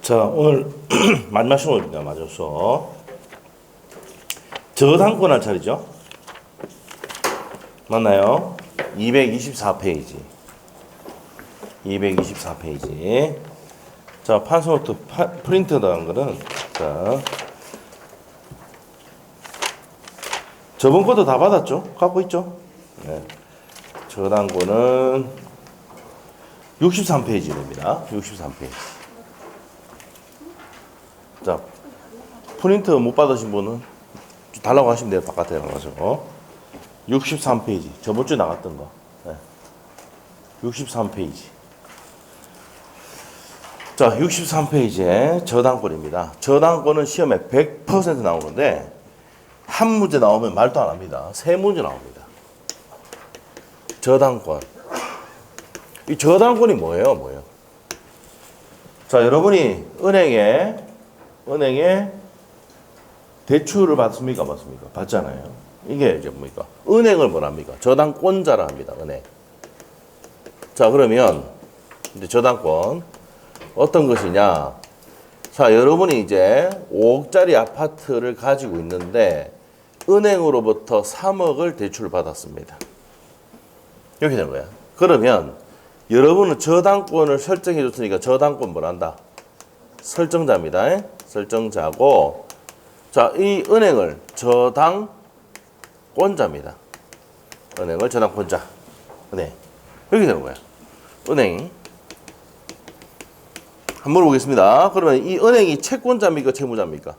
자, 오늘 마지막 시간입니다. 맞아서 저당권 할 차례죠. 맞나요? 224페이지. 224페이지. 자, 판소노트 프린트 나간 거는 자, 저번 것도 다 받았죠? 갖고 있죠? 네. 저당권은 63페이지입니다. 63페이지. 자, 프린트 못 받으신 분은 달라고 하시면 돼요. 바깥에 나가서. 63페이지. 저번 주에 나갔던 거. 네. 63페이지. 자, 63페이지에 저당권입니다. 저당권은 시험에 100% 나오는데, 한 문제 나오면 말도 안 합니다. 세 문제 나옵니다. 저당권. 이 저당권이 뭐예요? 자, 여러분이 은행에 대출을 받습니까? 받습니까? 받잖아요. 이게 이제 뭡니까? 은행을 뭐랍니까? 저당권자라 합니다. 은행. 자, 그러면 이제 저당권 어떤 것이냐? 자, 여러분이 이제 5억짜리 아파트를 가지고 있는데 은행으로부터 3억을 대출을 받았습니다. 이렇게 된 거야. 그러면 여러분은 저당권을 설정해 줬으니까 저당권 뭐란다? 설정자입니다. 설정자고, 자, 이 은행을 저당권자입니다. 은행을 저당권자. 은행. 이렇게 되는 거야. 은행. 한번 물어보겠습니다. 그러면 이 은행이 채권자입니까? 채무자입니까?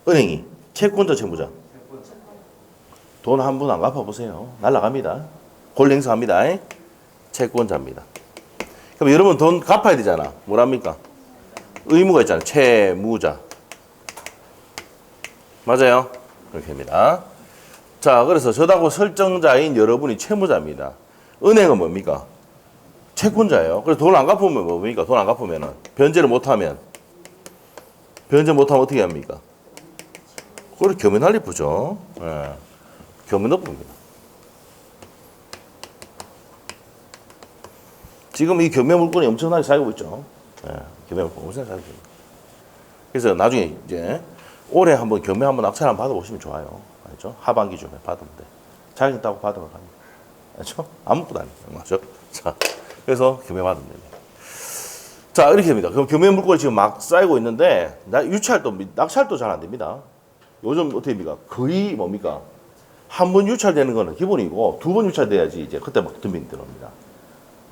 은행이 채권자, 채무자. 돈 한 분 안 갚아보세요. 날라갑니다. 권리 행사합니다. 채권자입니다. 그럼 여러분 돈 갚아야 되잖아. 뭐랍니까? 의무가 있잖아요. 채무자. 맞아요? 그렇게 됩니다. 자, 그래서 저당권 설정자인 여러분이 채무자입니다. 은행은 뭡니까? 채권자예요. 그래서 돈 안 갚으면 뭡니까? 돈 안 갚으면은 변제를 못하면 어떻게 합니까? 그걸 겸해난리부죠. 예. 겸해납부입니다. 지금 이 겸해물건이 엄청나게 쌓이고 있죠. 예. 겸해물건 엄청나게 쌓이고 있습니다. 그래서 나중에 이제 올해 한번 겸해 한번 낙찰 한번 받아보시면 좋아요. 알죠? 하반기쯤에 받으면 돼. 자격 있다고 받으면 갑니다. 알죠? 아무것도 아니에요. 맞죠? 자, 그래서 겸해 받으면 됩니다. 자, 이렇게 됩니다. 그럼 겸해 물건이 지금 막 쌓이고 있는데, 낙찰도 잘 안 됩니다. 요즘 어떻게 됩니까? 거의 뭡니까? 한 번 유찰되는 거는 기본이고, 두 번 유찰돼야지 이제 그때 막 덤빈 들어옵니다.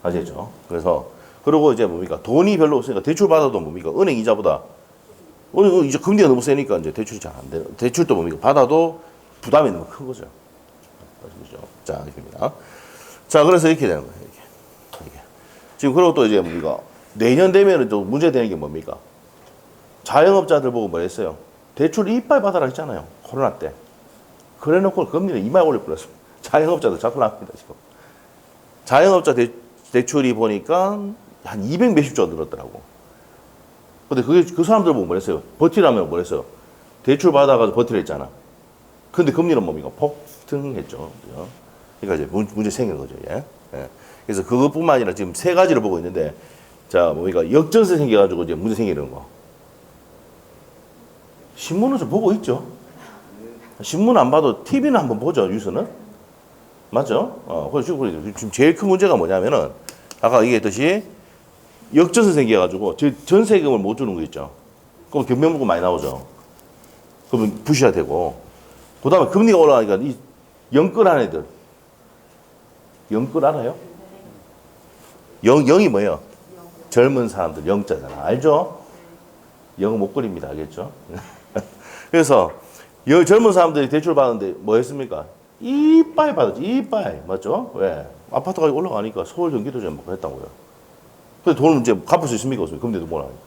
아시겠죠? 그래서, 그리고 이제 뭡니까? 돈이 별로 없으니까 대출 받아도 뭡니까? 은행 이자보다, 은행 이제 금리가 너무 세니까 이제 대출이 잘 안 되는, 대출도 뭡니까? 받아도 부담이 너무 큰 거죠. 아시겠죠? 자, 이렇게 됩니다. 자, 그래서 이렇게 되는 거예요. 이게. 지금 그리고 또 이제 뭡니까? 내년 되면은 또 문제되는 게 뭡니까? 자영업자들 보고 뭐 했어요? 대출 이빨 받아라 했잖아요. 코로나 때. 그래 놓고 금리를 이빨 올릴 뻔했습니다. 자영업자들 자꾸 나옵니다, 지금. 자영업자 대출이 보니까 한 200 몇십 조 늘었더라고. 근데 그 사람들 보고 뭐 했어요? 버티라면 뭐 했어요? 대출 받아가지고 버티라 했잖아. 근데 금리는 뭡니까? 폭등했죠. 그러니까 이제 문제 생긴 거죠. 예? 예. 그래서 그것뿐만 아니라 지금 세 가지를 보고 있는데, 자, 뭡니까? 역전세 생겨가지고 이제 문제 생기는 거. 신문은 좀 보고 있죠? 신문 안 봐도 TV는 한번 보죠, 뉴스는? 맞죠? 그래서 지금 제일 큰 문제가 뭐냐면은, 아까 얘기했듯이 역전세 생겨가지고 전세금을 못 주는 거 있죠? 그럼 경매물건 많이 나오죠? 그러면 부시가 되고, 그 다음에 금리가 올라가니까 이 영끌한 애들. 영끌 알아요? 영이 뭐예요? 젊은 사람들 영자잖아. 알죠? 영어 못 그립니다. 알겠죠? 그래서 젊은 사람들이 대출 받았는데 뭐 했습니까? 이빨 받았지. 이빨. 맞죠? 왜? 아파트가 올라가니까 서울 경기도 좀 했다고요. 근데 돈을 이제 갚을 수 있습니까? 없습니까? 금리도 못 하니까.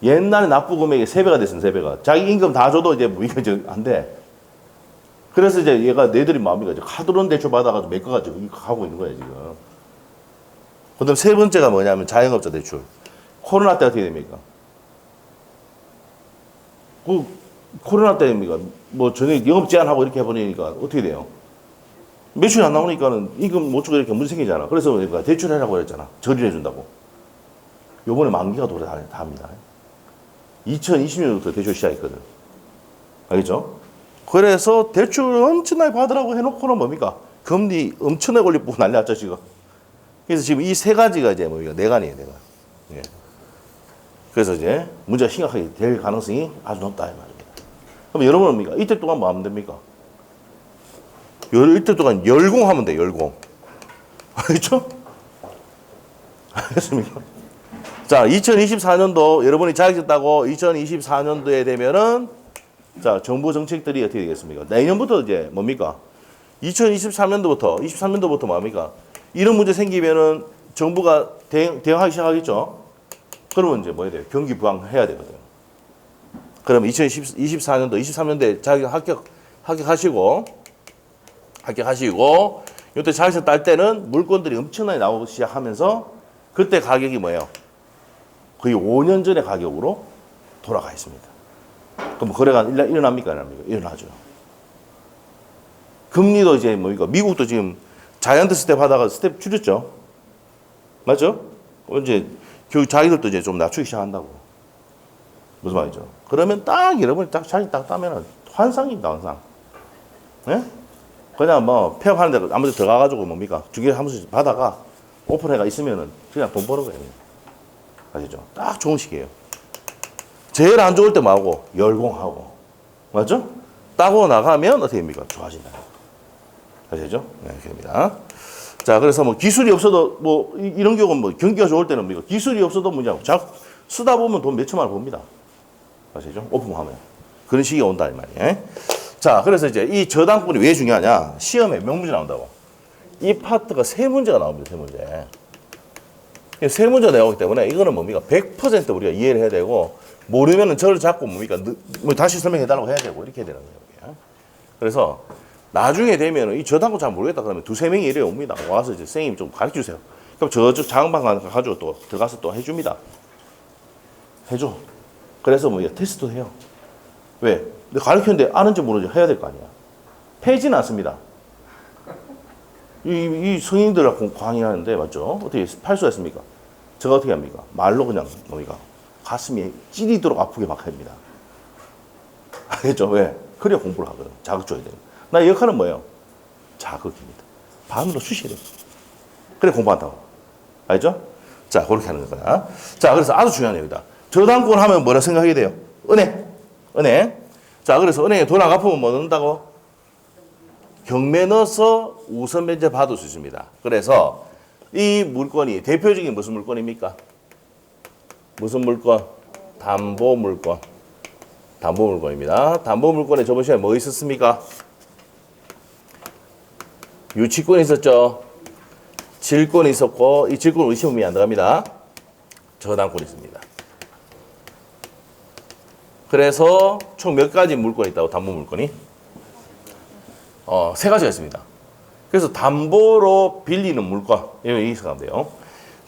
옛날에 납부 금액이 3배가 됐습니다. 3배가. 자기 임금 다 줘도 이제 뭐 이게 안 돼. 그래서 이제 얘가 내들이 마음이가 이제 카드론 대출 받아가지고 메꿔가지고 이거 하고 있는 거야, 지금. 그 다음 세 번째가 뭐냐면 자영업자 대출. 코로나 때 어떻게 됩니까? 코로나 때입니까? 뭐 전에 영업 제한하고 이렇게 해버리니까 어떻게 돼요? 매출이 안 나오니까는 임금 못 주고 이렇게 문제 생기잖아. 그래서 그러니까 대출하라고 그랬잖아. 절일해 준다고. 요번에 만기가 도래합니다. 2020년부터 대출 시작했거든. 알겠죠? 그래서 대출 엄청나게 받으라고 해놓고는 뭡니까? 금리 엄청나게 올리고 난리 났죠, 지금. 그래서 지금 이 세 가지가 이제 뭡니까? 내관이에요, 내관. 예. 그래서 이제 문제가 심각하게 될 가능성이 아주 높다, 이 말입니다. 그럼 여러분은 뭡니까? 이때 동안 뭐 하면 됩니까? 이때 동안 열공하면 돼, 열공. 알겠죠? 알겠습니까? 자, 2024년도 여러분이 자격증 따고 2024년도에 되면은 자, 정부 정책들이 어떻게 되겠습니까? 내년부터 이제 뭡니까? 2023년도부터 23년도부터 뭡니까? 이런 문제 생기면은 정부가 대응하기 시작하겠죠. 그러면 이제 뭐 해야 돼요? 경기 부양해야 되거든요. 그러면 2024년도, 23년도에 자격증 합격하시고 이때 자격증 딸 때는 물건들이 엄청나게 나오기 시작하면서 그때 가격이 뭐예요? 거의 5년 전의 가격으로 돌아가 있습니다. 그럼 거래가 일어납니까? 일어나죠. 금리도 이제 뭡니까? 미국도 지금 자이언트 스텝 하다가 스텝 줄였죠. 맞죠? 이제 결국 자기들도 이제 좀 낮추기 시작한다고. 무슨 말이죠? 그러면 딱 여러분이 자기 딱 따면은 환상입니다, 환상. 예? 그냥 뭐 폐업하는 데 아무 데 들어가가지고 뭡니까? 주기에 한 번씩 받아가 오픈해가 있으면은 그냥 돈 버는 거예요. 아시죠? 딱 좋은 시기예요. 제일 안 좋을 때 뭐하고? 열공하고. 맞죠? 따고 나가면 어떻게 됩니까? 좋아진다. 아시죠? 네, 그렇습니다. 자, 그래서 뭐 기술이 없어도 뭐 이런 경우는 뭐 경기가 좋을 때는 뭡니까? 기술이 없어도 뭐냐고. 쓰다 보면 돈 몇 천만 원 봅니다. 아시죠? 오픈하면. 그런 시기가 온다, 이 말이에요. 자, 그래서 이제 이 저당권이 왜 중요하냐? 시험에 명문제 나온다고. 이 파트가 세 문제가 나옵니다, 세 문제. 세 문제 나오기 때문에 이거는 뭡니까? 100% 우리가 이해를 해야 되고, 모르면은 저를 잡고 뭡니까? 뭐 다시 설명해 달라고 해야 되고, 이렇게 해야 되는 거예요. 그래서 나중에 되면 이 저당권 잘 모르겠다 그러면 두세 명이 이래 옵니다. 와서 이제 선생님 좀 가르쳐 주세요. 그럼 저쪽 장방 가지고 또 들어가서 또 해줍니다. 해줘. 그래서 뭐 테스트도 해요. 왜? 근데 가르쳤는데 아는지 모르는지 해야 될 거 아니야. 패지는 않습니다. 이 성인들하고 강의하는데 맞죠? 어떻게 팔수가 있습니까? 제가 어떻게 합니까? 말로 그냥 뭡니까? 가슴이 찌리도록 아프게 막 합니다. 알겠죠? 왜? 그래야 공부를 하거든. 자극 줘야 돼요. 나의 역할은 뭐예요? 자극입니다. 반으로 주셔야 돼요. 그래 공부한다고. 알죠? 자, 그렇게 하는 거야. 자, 그래서 아주 중요한 얘기다. 저당권 하면 뭐라 생각하게 돼요? 은행. 자, 그래서 은행에 돈 안 갚으면 뭐 넣는다고? 경매 넣어서 우선 면제 받을 수 있습니다. 그래서 이 물건이 대표적인 무슨 물건입니까? 무슨 물건? 담보물건. 담보물건입니다. 담보물건에 저번 시간에 뭐 있었습니까? 유치권이 있었죠. 질권이 있었고 이 질권 우리 시험이 안 들어갑니다. 저당권이 있습니다. 그래서 총 몇 가지 물건이 있다고 담보물건이? 세 가지가 있습니다. 그래서 담보로 빌리는 물건 여기 생각하면 돼요.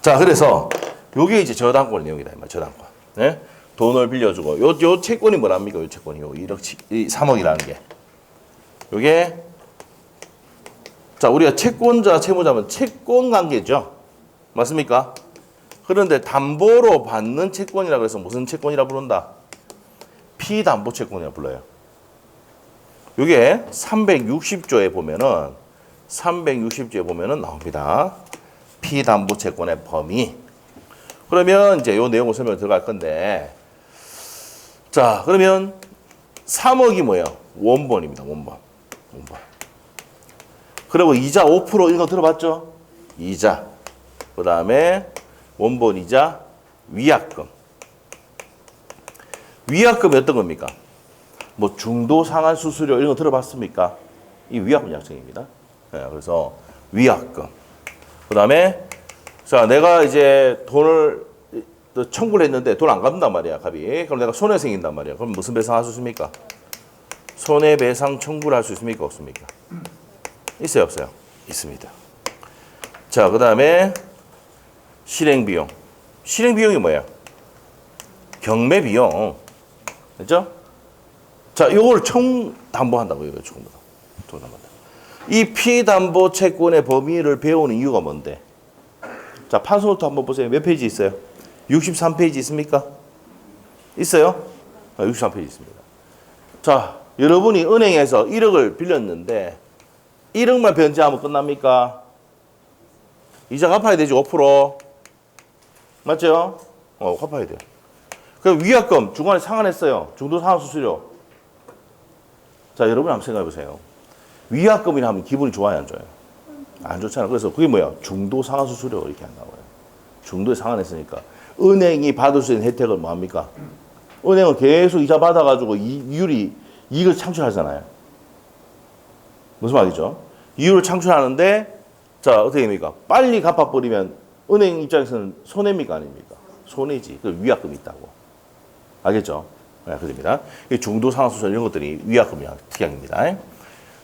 자, 그래서 요게 이제 저당권 내용이다. 저당권. 네? 돈을 빌려주고 요 채권이 뭐랍니까? 요 채권이 요 1억 3억이라는 게. 요게 자, 우리가 채권자, 채무자면 채권 관계죠. 맞습니까? 그런데 담보로 받는 채권이라고 해서 무슨 채권이라 부른다? 피담보 채권이라 불러요. 이게 360조에 보면은 나옵니다. 피담보 채권의 범위. 그러면 이제 요 내용을 설명 들어갈 건데, 자, 그러면 3억이 뭐예요? 원본입니다. 원본. 그리고 이자 5% 이런 거 들어봤죠? 이자. 그 다음에 원본 이자, 위약금. 위약금이 어떤 겁니까? 뭐 중도 상환 수수료 이런 거 들어봤습니까? 이 위약금 약정입니다. 네, 그래서 위약금. 그 다음에 자, 내가 이제 돈을 청구를 했는데 돈 안 갚는단 말이야, 갑이. 그럼 내가 손해 생긴단 말이야. 그럼 무슨 배상할 수 있습니까? 손해배상 청구를 할 수 있습니까? 없습니까? 있어요, 없어요? 있습니다. 자, 그 다음에 실행비용. 실행비용이 뭐예요? 경매비용. 그렇죠? 자, 요걸 담보한다고, 이거 전부 다. 이 피담보 채권의 범위를 배우는 이유가 뭔데? 자, 판소노트 한번 보세요. 몇 페이지 있어요? 63페이지 있습니까? 있어요? 63페이지 있습니다. 자, 여러분이 은행에서 1억을 빌렸는데 1억만 변제하면 끝납니까? 이자 갚아야 되지, 5%. 맞죠? 갚아야 돼요. 그 위약금 중간에 상환했어요. 중도 상환 수수료. 자, 여러분 한번 생각해 보세요. 위약금이라 하면 기분이 좋아요, 안 좋아요? 안 좋잖아요. 그래서 그게 뭐야? 중도 상환 수수료 이렇게 안 나와요. 중도에 상환했으니까 은행이 받을 수 있는 혜택은 뭐합니까? 은행은 계속 이자 받아가지고 이익을 창출하잖아요. 무슨 말이죠? 이익을 창출하는데 자, 어떻게 됩니까? 빨리 갚아버리면 은행 입장에서는 손해입니까? 아닙니까? 손해지. 그 위약금이 있다고. 알겠죠? 네, 그렇습니다. 중도 상환수수료 이런 것들이 위약금이 특약입니다.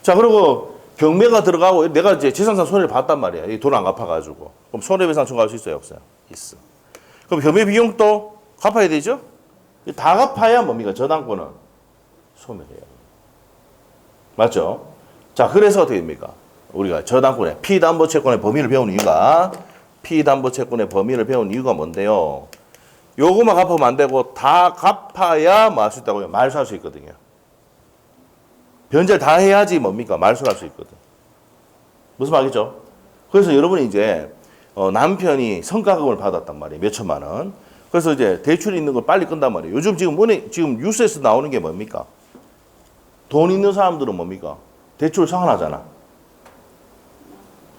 자, 그리고 경매가 들어가고 내가 이제 재산상 손해를 봤단 말이야. 돈 안 갚아가지고. 그럼 손해배상 청구할 수 있어요? 없어요? 있어. 그럼 경매 비용도 갚아야 되죠? 다 갚아야 뭡니까? 저당권은 소멸해요. 맞죠? 자, 그래서 어떻게 됩니까? 우리가 저당권의 피담보채권의 범위를 배운 이유가 뭔데요? 요거만 갚으면 안 되고 다 갚아야 뭐 할 수 있다고요? 말소할 수 있거든요. 변제를 다 해야지 뭡니까? 말소할 수 있거든. 무슨 말이죠? 그래서 여러분이 이제 남편이 성과금을 받았단 말이에요. 몇 천만 원. 그래서 이제 대출이 있는 걸 빨리 끈단 말이에요. 요즘 지금 뉴스에서 나오는 게 뭡니까? 돈 있는 사람들은 뭡니까? 대출 상환하잖아.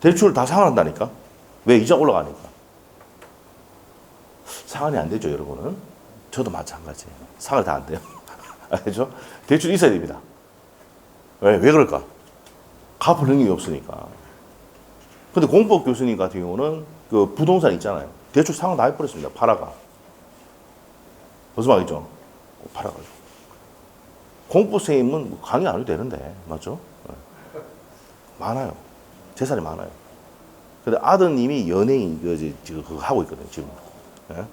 대출을 다 상환한다니까? 왜? 이자 올라가니까. 상환이 안 되죠, 여러분은. 저도 마찬가지예요. 상환이 다 안 돼요. 알죠? 대출이 있어야 됩니다. 왜 그럴까? 갚을 능력이 없으니까. 근데 공법 교수님 같은 경우는 그 부동산 있잖아요. 대출 상환 다 해버렸습니다. 팔아가. 무슨 말이죠? 팔아가지고. 공법 선생님은 강의 안 해도 되는데, 맞죠? 많아요. 재산이 많아요. 근데 아드님이 연예인 그거 하고 있거든요, 지금. 예?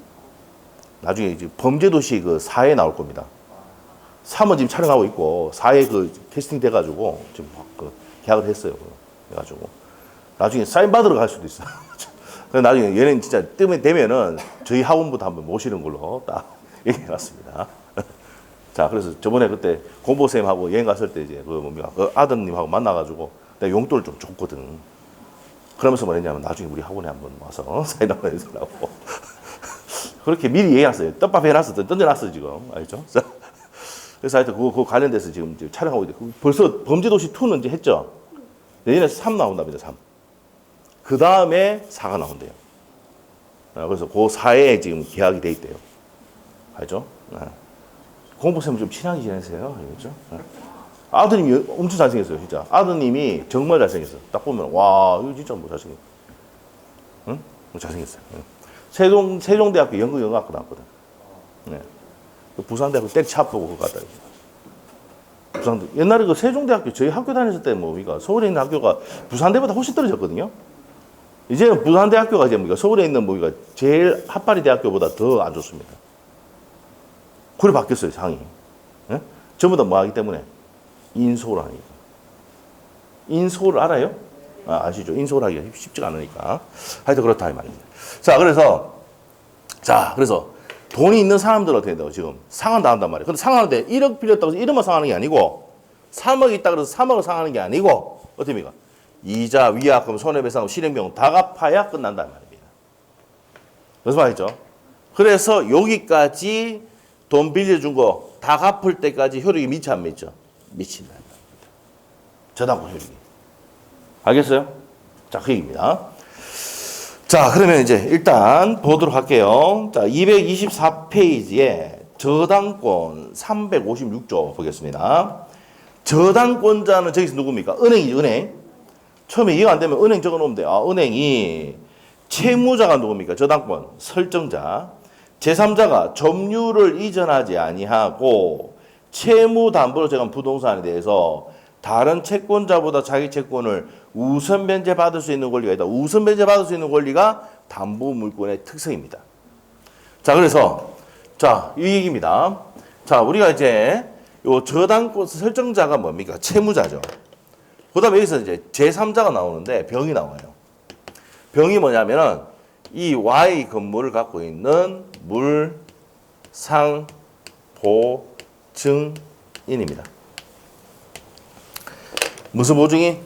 나중에 이제 범죄도시 그 4에 나올 겁니다. 3은 지금 촬영하고 있고 4에 그 캐스팅 돼가지고 지금 그 계약을 했어요. 그래가지고 나중에 사인 받으러 갈 수도 있어. 그래서 나중에 연예인 진짜 되면은 저희 학원부터 한번 모시는 걸로 딱 얘기해놨습니다. 자, 그래서 저번에 그때 공보쌤하고 여행 갔을 때 이제 그 뭡니까 그 아드님하고 만나가지고 내가 용돈을 좀 줬거든. 그러면서 뭐랬냐면 나중에 우리 학원에 한번 와서 사인 한번 해달라고. 그렇게 미리 얘기했어요. 떡밥 해놨어. 던져놨어, 지금. 알죠? 그래서 하여튼 그거 관련돼서 지금 촬영하고 있는데 벌써 범죄도시 2는 이제 했죠? 내년에 3 나온답니다, 3. 그 다음에 4가 나온대요. 그래서 그 4에 지금 계약이 돼 있대요. 알죠? 공보쌤은 좀 친하게 지내세요. 알겠죠? 아드님이 엄청 잘생겼어요, 진짜. 아드님이 정말 잘생겼어. 딱 보면, 와, 이거 진짜 뭐 잘생겼어. 응? 잘생겼어요. 세종대학교 연극영화학과 나왔거든. 네. 부산대학교 때려쳐보고 그거 갔다. 옛날에 그 세종대학교 저희 학교 다녔을 때 뭡니까? 서울에 있는 학교가 부산대보다 훨씬 떨어졌거든요. 이제는 부산대학교가 이제 뭡니까? 서울에 있는 뭡니까? 제일 핫바리 대학교보다 더 안 좋습니다. 그래 바뀌었어요, 상이. 네? 전부 다 뭐 하기 때문에? 인서울 하니까. 인서울 알아요? 아시죠? 인서울 하기가 쉽지가 않으니까. 하여튼 그렇다, 이 말입니다. 그래서 돈이 있는 사람들은 어떻게 돼요? 지금 상환 다 한단 말이에요. 근데 상환하는데 1억 빌렸다고 해서 1억만 상환하는 게 아니고 3억 있다 그래서 3억을 상환하는 게 아니고 어떻게 됩니까? 이자, 위약금, 손해배상, 실행비용 다 갚아야 끝난다는 말입니다. 무슨 말이죠? 그래서 여기까지 돈 빌려준 거 다 갚을 때까지 효력이 미치 안 미쳐? 미친다는 말입니다. 저당권 효력이. 알겠어요? 자, 그 얘기입니다. 자, 그러면 이제 일단 보도록 할게요. 자, 224페이지에 저당권 356조 보겠습니다. 저당권자는 저기서 누굽니까? 은행이죠, 은행. 처음에 이해가 안 되면 은행 적어 놓으면 돼요. 은행이 채무자가 누굽니까? 저당권 설정자. 제3자가 점유를 이전하지 아니하고 채무담보로 제공한 부동산에 대해서 다른 채권자보다 자기 채권을 우선 변제받을 수 있는 권리가 있다. 우선 변제받을 수 있는 권리가 담보물권의 특성입니다. 자, 그래서 이 얘기입니다. 자, 우리가 이제 요 저당권 설정자가 뭡니까? 채무자죠. 그다음에 여기서 이제 제3자가 나오는데 병이 나와요. 병이 뭐냐면은 이 Y 건물을 갖고 있는 물상보증인입니다. 무슨 보증인?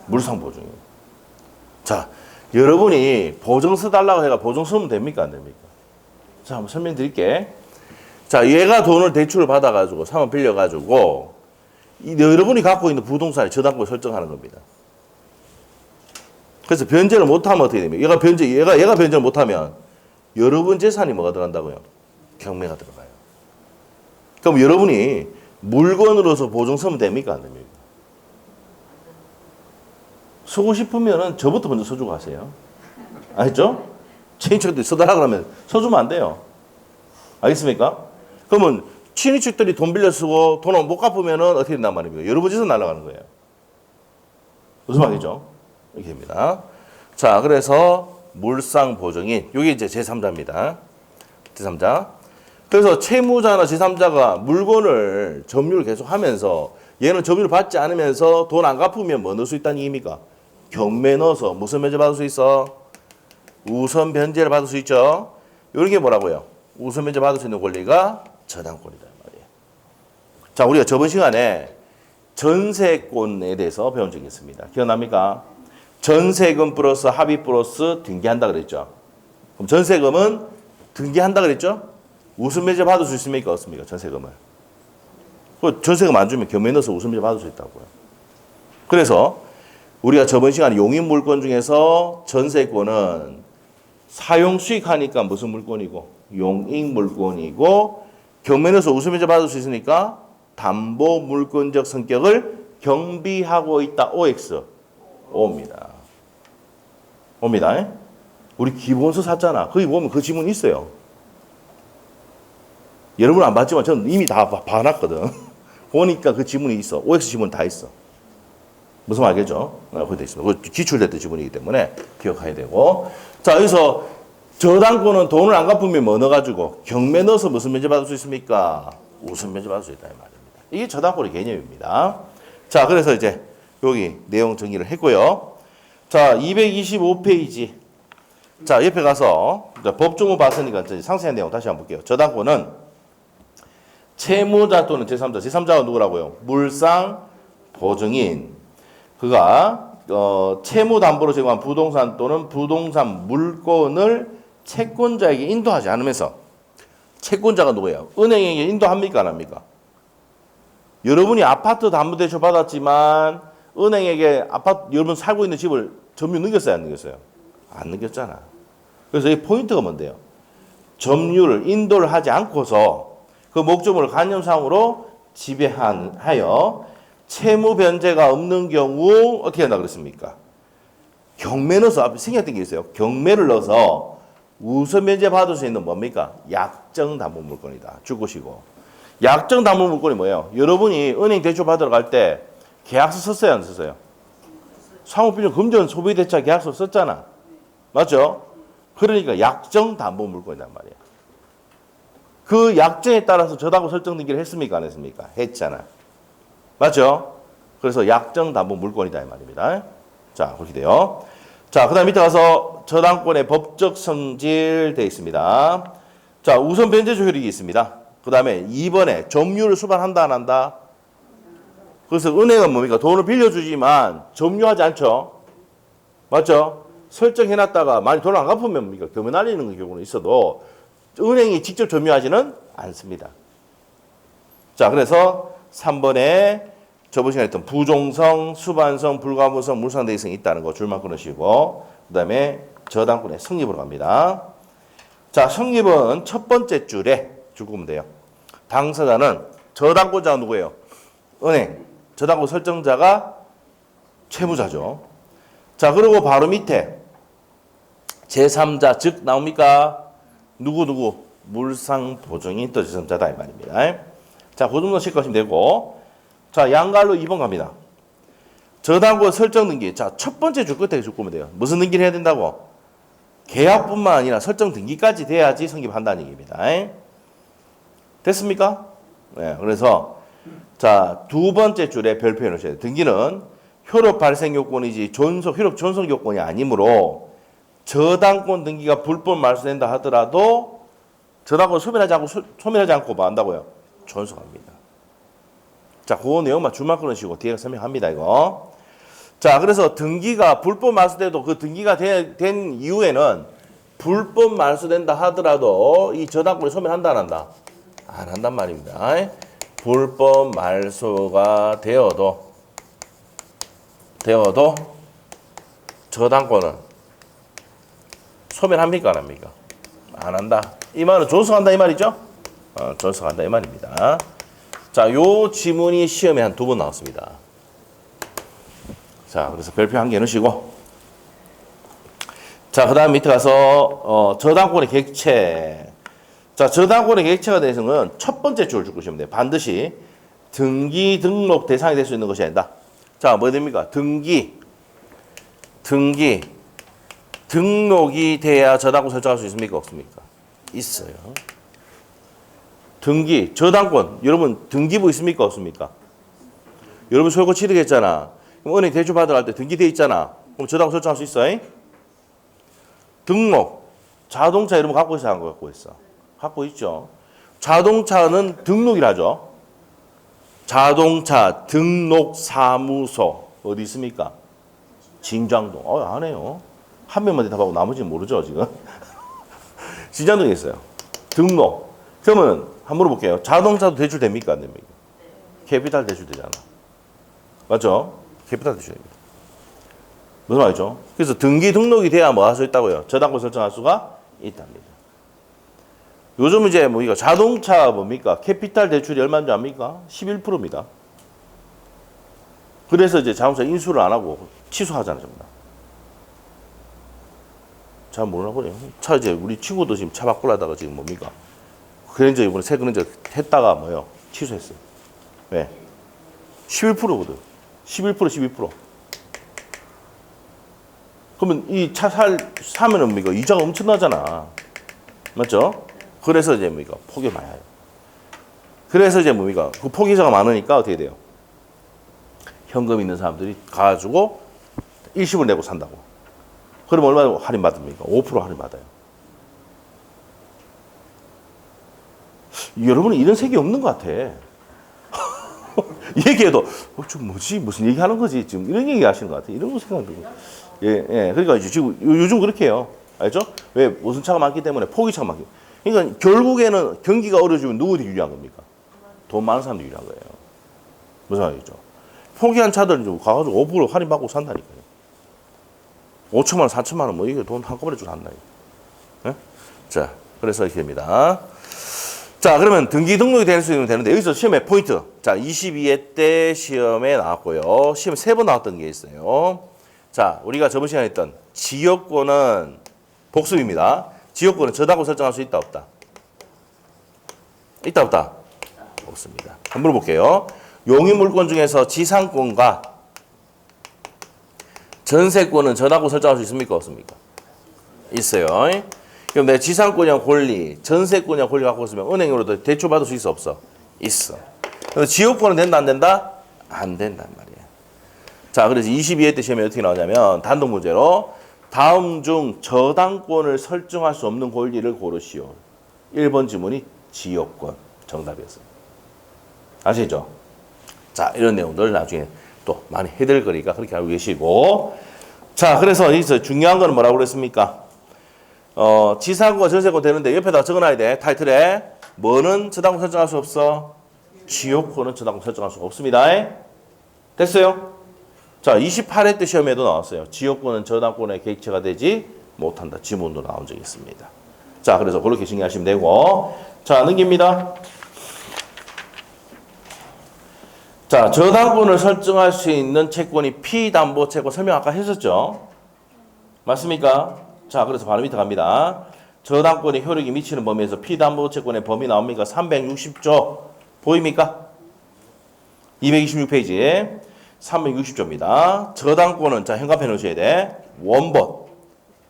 물상보증인. 자, 여러분이 보증 써달라고 해가 보증 쓰면 됩니까? 안 됩니까? 자, 한번 설명드릴게. 자, 얘가 돈을 대출을 받아가지고, 상을 빌려가지고, 여러분이 갖고 있는 부동산에 저당권을 설정하는 겁니다. 그래서 변제를 못하면 어떻게 됩니까? 얘가 변제를 못하면 여러분 재산이 뭐가 들어간다고요? 경매가 들어가요. 그럼 여러분이 물건으로서 보증 쓰면 됩니까? 안 됩니까? 쓰고 싶으면은 저부터 먼저 써주고 하세요. 알겠죠? 친인척들이 써달라 그러면 써주면 안 돼요. 알겠습니까? 그러면 친인척들이 돈 빌려 쓰고 돈 못 갚으면은 어떻게 된단 말입니까? 여러분 재산 날아가는 거예요. 무슨 말이죠? 이렇게 됩니다. 자, 그래서 물상보증인, 이게 이제 제3자입니다. 제3자. 그래서 채무자나 제3자가 물건을 점유를 계속 하면서 얘는 점유를 받지 않으면서 돈 안 갚으면 뭐 넣을 수 있다는 얘기입니까? 경매 넣어서 무슨 변제 받을 수 있어? 우선 변제를 받을 수 있죠. 이런 게 뭐라고요? 우선 변제 받을 수 있는 권리가 저당권이다 말이에요. 자, 우리가 저번 시간에 전세권에 대해서 배운 적이 있습니다. 기억납니까? 전세금 플러스 합의 플러스 등기한다 그랬죠. 그럼 전세금은 등기한다 그랬죠? 우선 변제 받을 수 있습니까? 없습니까? 전세금을. 전세금 안 주면 경매 넣어서 우선 변제 받을 수 있다고요. 그래서 우리가 저번 시간에 용익물권 중에서 전세권은 사용 수익하니까 무슨 물권이고 용익물권이고 경매 넣어서 우선 변제 받을 수 있으니까 담보 물권적 성격을 경비하고 있다. OX. 옵니다. 옵니다. 우리 기본서 샀잖아. 거기 보면 그 지문이 있어요. 여러분 안 봤지만 저는 이미 다 봐놨거든. 보니까 그 지문이 있어. OX 지문 다 있어. 무슨 말 알겠죠? 거기 돼 있습니다. 그 기출됐던 지문이기 때문에 기억해야 되고. 자, 여기서 저당권은 돈을 안 갚으면 뭐 넣어가지고 경매 넣어서 무슨 면제 받을 수 있습니까? 우선 면제 받을 수 있다 이 말입니다. 이게 저당권의 개념입니다. 자, 그래서 이제 여기 내용 정리를 했고요. 자, 225페이지. 자, 옆에 가서 법조문 봤으니까 상세한 내용 다시 한번 볼게요. 저당권은 채무자 또는 제3자. 제3자가 누구라고요? 물상보증인. 그가 채무담보로 제공한 부동산 또는 부동산 물건을 채권자에게 인도하지 않으면서 채권자가 누구예요? 은행에게 인도합니까? 안 합니까? 여러분이 아파트 담보대출 받았지만 은행에게 아파트 여러분 살고 있는 집을 점유 넘겼어요? 안 넘겼어요? 안 넘겼잖아. 그래서 이 포인트가 뭔데요? 점유를 인도를 하지 않고서 그 목적물을 간념상으로 지배하여 채무 변제가 없는 경우 어떻게 한다 그랬습니까? 경매 넣어서 앞에 생략된 게 있어요. 경매를 넣어서 우선 변제 받을 수 있는 뭡니까? 약정 담보 물건이다. 줄 것이고. 약정 담보 물건이 뭐예요? 여러분이 은행 대출 받으러 갈 때 계약서 썼어요, 안 썼어요? 상호비료 금전 소비대차 계약서 썼잖아. 맞죠? 그러니까 약정 담보 물건이란 말이야. 그 약정에 따라서 저당권 설정 등기를 했습니까? 안 했습니까? 했잖아. 맞죠? 그래서 약정 담보 물건이다 이 말입니다. 자, 그렇게 돼요. 자, 그다음 밑에 가서 저당권의 법적 성질 되어 있습니다. 자, 우선 변제조 효력이 있습니다. 그다음에 2번에 점유를 수반한다 안 한다? 그래서 은행은 뭡니까? 돈을 빌려주지만 점유하지 않죠. 맞죠? 설정해놨다가 많이 돈을 안 갚으면 뭡니까? 금연 날리는 경우는 있어도 은행이 직접 점유하지는 않습니다. 자, 그래서 3번에 저번 시간에 했던 부종성, 수반성, 불가분성, 물상대기성이 있다는 거 줄만 끊으시고 그 다음에 저당권의 성립으로 갑니다. 자, 성립은 첫 번째 줄에 줄 끄면 돼요. 당사자는 저당권자가 누구예요? 은행. 저당권 설정자가 채무자죠. 자, 그리고 바로 밑에 제3자 즉 나옵니까? 누구? 물상보증인 또 제3자다 이 말입니다. 자, 그 정도 칠거시면 되고. 자, 양갈로 2번 갑니다. 저당권 설정 등기. 자, 첫 번째 줄 끝에 줄 거면 돼요. 무슨 등기를 해야 된다고? 계약뿐만 아니라 설정 등기까지 돼야지 성립한다는 얘기입니다. 됐습니까? 네, 그래서 자, 두 번째 줄에 별표 해놓으셔야 돼요. 등기는 효력 발생 요건이지 효력 존속 요건이 아니므로 저당권 등기가 불법 말소된다 하더라도 저당권 소멸하지 않고 뭐 한다고요? 존속합니다. 자, 그 내용만 줄만 끊으시고 뒤에 설명합니다, 이거. 자, 그래서 등기가 불법 말소돼도 그 등기가 된 이후에는 불법 말소된다 하더라도 이 저당권이 소멸한다, 안 한다? 안 한단 말입니다. 불법 말소가 되어도 저당권은 소멸합니까, 안 합니까? 안 한다. 이 말은 존속한다 이 말이죠? 존속한다 이 말입니다. 자, 요 지문이 시험에 한 2번 나왔습니다. 자, 그래서 별표 한 개 넣으시고, 자, 그 다음 밑에 가서 저당권의 객체. 자, 저당권의 객체가 되는 건 첫 번째 줄을 줄 것이면 돼요. 반드시 등기 등록 대상이 될 수 있는 것이 아니다. 자, 뭐 됩니까? 등록이 돼야 저당권 설정할 수 있습니까? 없습니까? 있어요. 저당권. 여러분 등기부 있습니까? 없습니까? 여러분 소유권 취득했잖아. 그럼 은행 대출 받으러 갈 때 등기돼 있잖아. 그럼 저당권 설정할 수 있어? 등록. 자동차 이런 거 갖고 있어? 안 갖고 있어? 갖고 있죠. 자동차는 등록이라죠. 자동차 등록사무소 어디 있습니까? 진장동. 안 해요. 한 명만 대답하고 나머지는 모르죠 지금. 진장동에 있어요. 등록. 그러면 한번 물어볼게요. 자동차도 대출 됩니까? 안 됩니까? 캐피탈 대출 되잖아. 맞죠? 캐피탈 대출 됩니다. 무슨 말이죠? 그래서 등록이 돼야 뭐 할 수 있다고요? 저당권 설정할 수가 있답니다. 요즘 이제 뭐 이거 자동차 뭡니까? 캐피탈 대출이 얼마인 줄 압니까? 11%입니다. 그래서 이제 자동차 인수를 안 하고 취소하잖아요, 전부 다. 잘 모르나 보네요. 차 이제 우리 친구도 지금 차 바꾸려다가 지금 뭡니까? 그랜저 이번에 새 그랜저 했다가 뭐요? 취소했어요. 왜? 11%거든. 11%. 그러면 이 차 사면은 뭡니까? 이자가 엄청나잖아. 맞죠? 그래서 이제 뭡니까? 폭이 많아요. 그래서 이제 뭡니까? 그 폭이자가 많으니까 어떻게 돼요? 현금 있는 사람들이 가지고 일시불 내고 산다고. 그럼 얼마 할인 받습니까? 5% 할인 받아요. 여러분은 이런 색이 없는 것 같아. 얘기해도 좀 뭐지? 무슨 얘기하는 거지? 지금 이런 얘기 하시는 것 같아. 이런 거 생각하고. 예. 그러니까 이제 지금 요즘 그렇게 해요. 알죠? 왜? 무슨 차가 많기 때문에 포기차가 많기. 그러니까 결국에는 경기가 어려지면 누구들이 유리한 겁니까? 돈 많은 사람들이 유리한 거예요. 무슨 말이죠? 포기한 차들 가가지고 5% 할인 받고 산다니까요. 5천만 원, 4천만 원, 뭐 이게 돈 한꺼번에 주고 산다니까요. 예? 자, 그래서 이렇게 됩니다. 자, 그러면 등록이 될 수 있는 되는데 여기서 시험에 포인트. 자, 22회 때 시험에 나왔고요. 시험 3번 나왔던 게 있어요. 자, 우리가 저번 시간에 했던 지역권은 복습입니다. 지역권은 저당권 설정할 수 있다, 없다? 있다, 없다? 없습니다. 한번 물어볼게요. 용의물권 중에서 지상권과 전세권은 저당권 설정할 수 있습니까, 없습니까? 있어요. 그럼 내 지상권이랑 권리, 전세권이랑 권리 갖고 있으면 은행으로도 대출 받을 수 있어, 없어? 있어. 그래서 지역권은 된다, 안 된다? 안 된단 말이에요. 자, 그래서 22회 때 시험에 어떻게 나오냐면 단독 문제로 다음 중 저당권을 설정할 수 없는 권리를 고르시오. 1번 지문이 지역권 정답이었어요. 아시죠? 자, 이런 내용들 나중에 또 많이 해드릴 거니까 그렇게 알고 계시고. 자, 그래서 여기서 중요한 거는 뭐라고 그랬습니까? 지상권과 전세권 되는데 옆에다 적어놔야 돼. 타이틀에 뭐는 저당권 설정할 수 없어? 지역권은 저당권 설정할 수 없습니다. 됐어요? 자, 28회 때 시험에도 나왔어요. 지역권은 저당권의 객체가 되지 못한다. 지문도 나온 적이 있습니다. 자, 그래서 그렇게 정리하시면 되고. 자, 넘깁니다. 자, 저당권을 설정할 수 있는 채권이 피담보 채권 설명 아까 했었죠? 맞습니까? 자, 그래서 바로 밑에 갑니다. 저당권의 효력이 미치는 범위에서 피담보 채권의 범위 나옵니까? 360조. 보입니까? 226페이지. 360조입니다. 저당권은 자 현관펜 넣으셔야 돼. 원본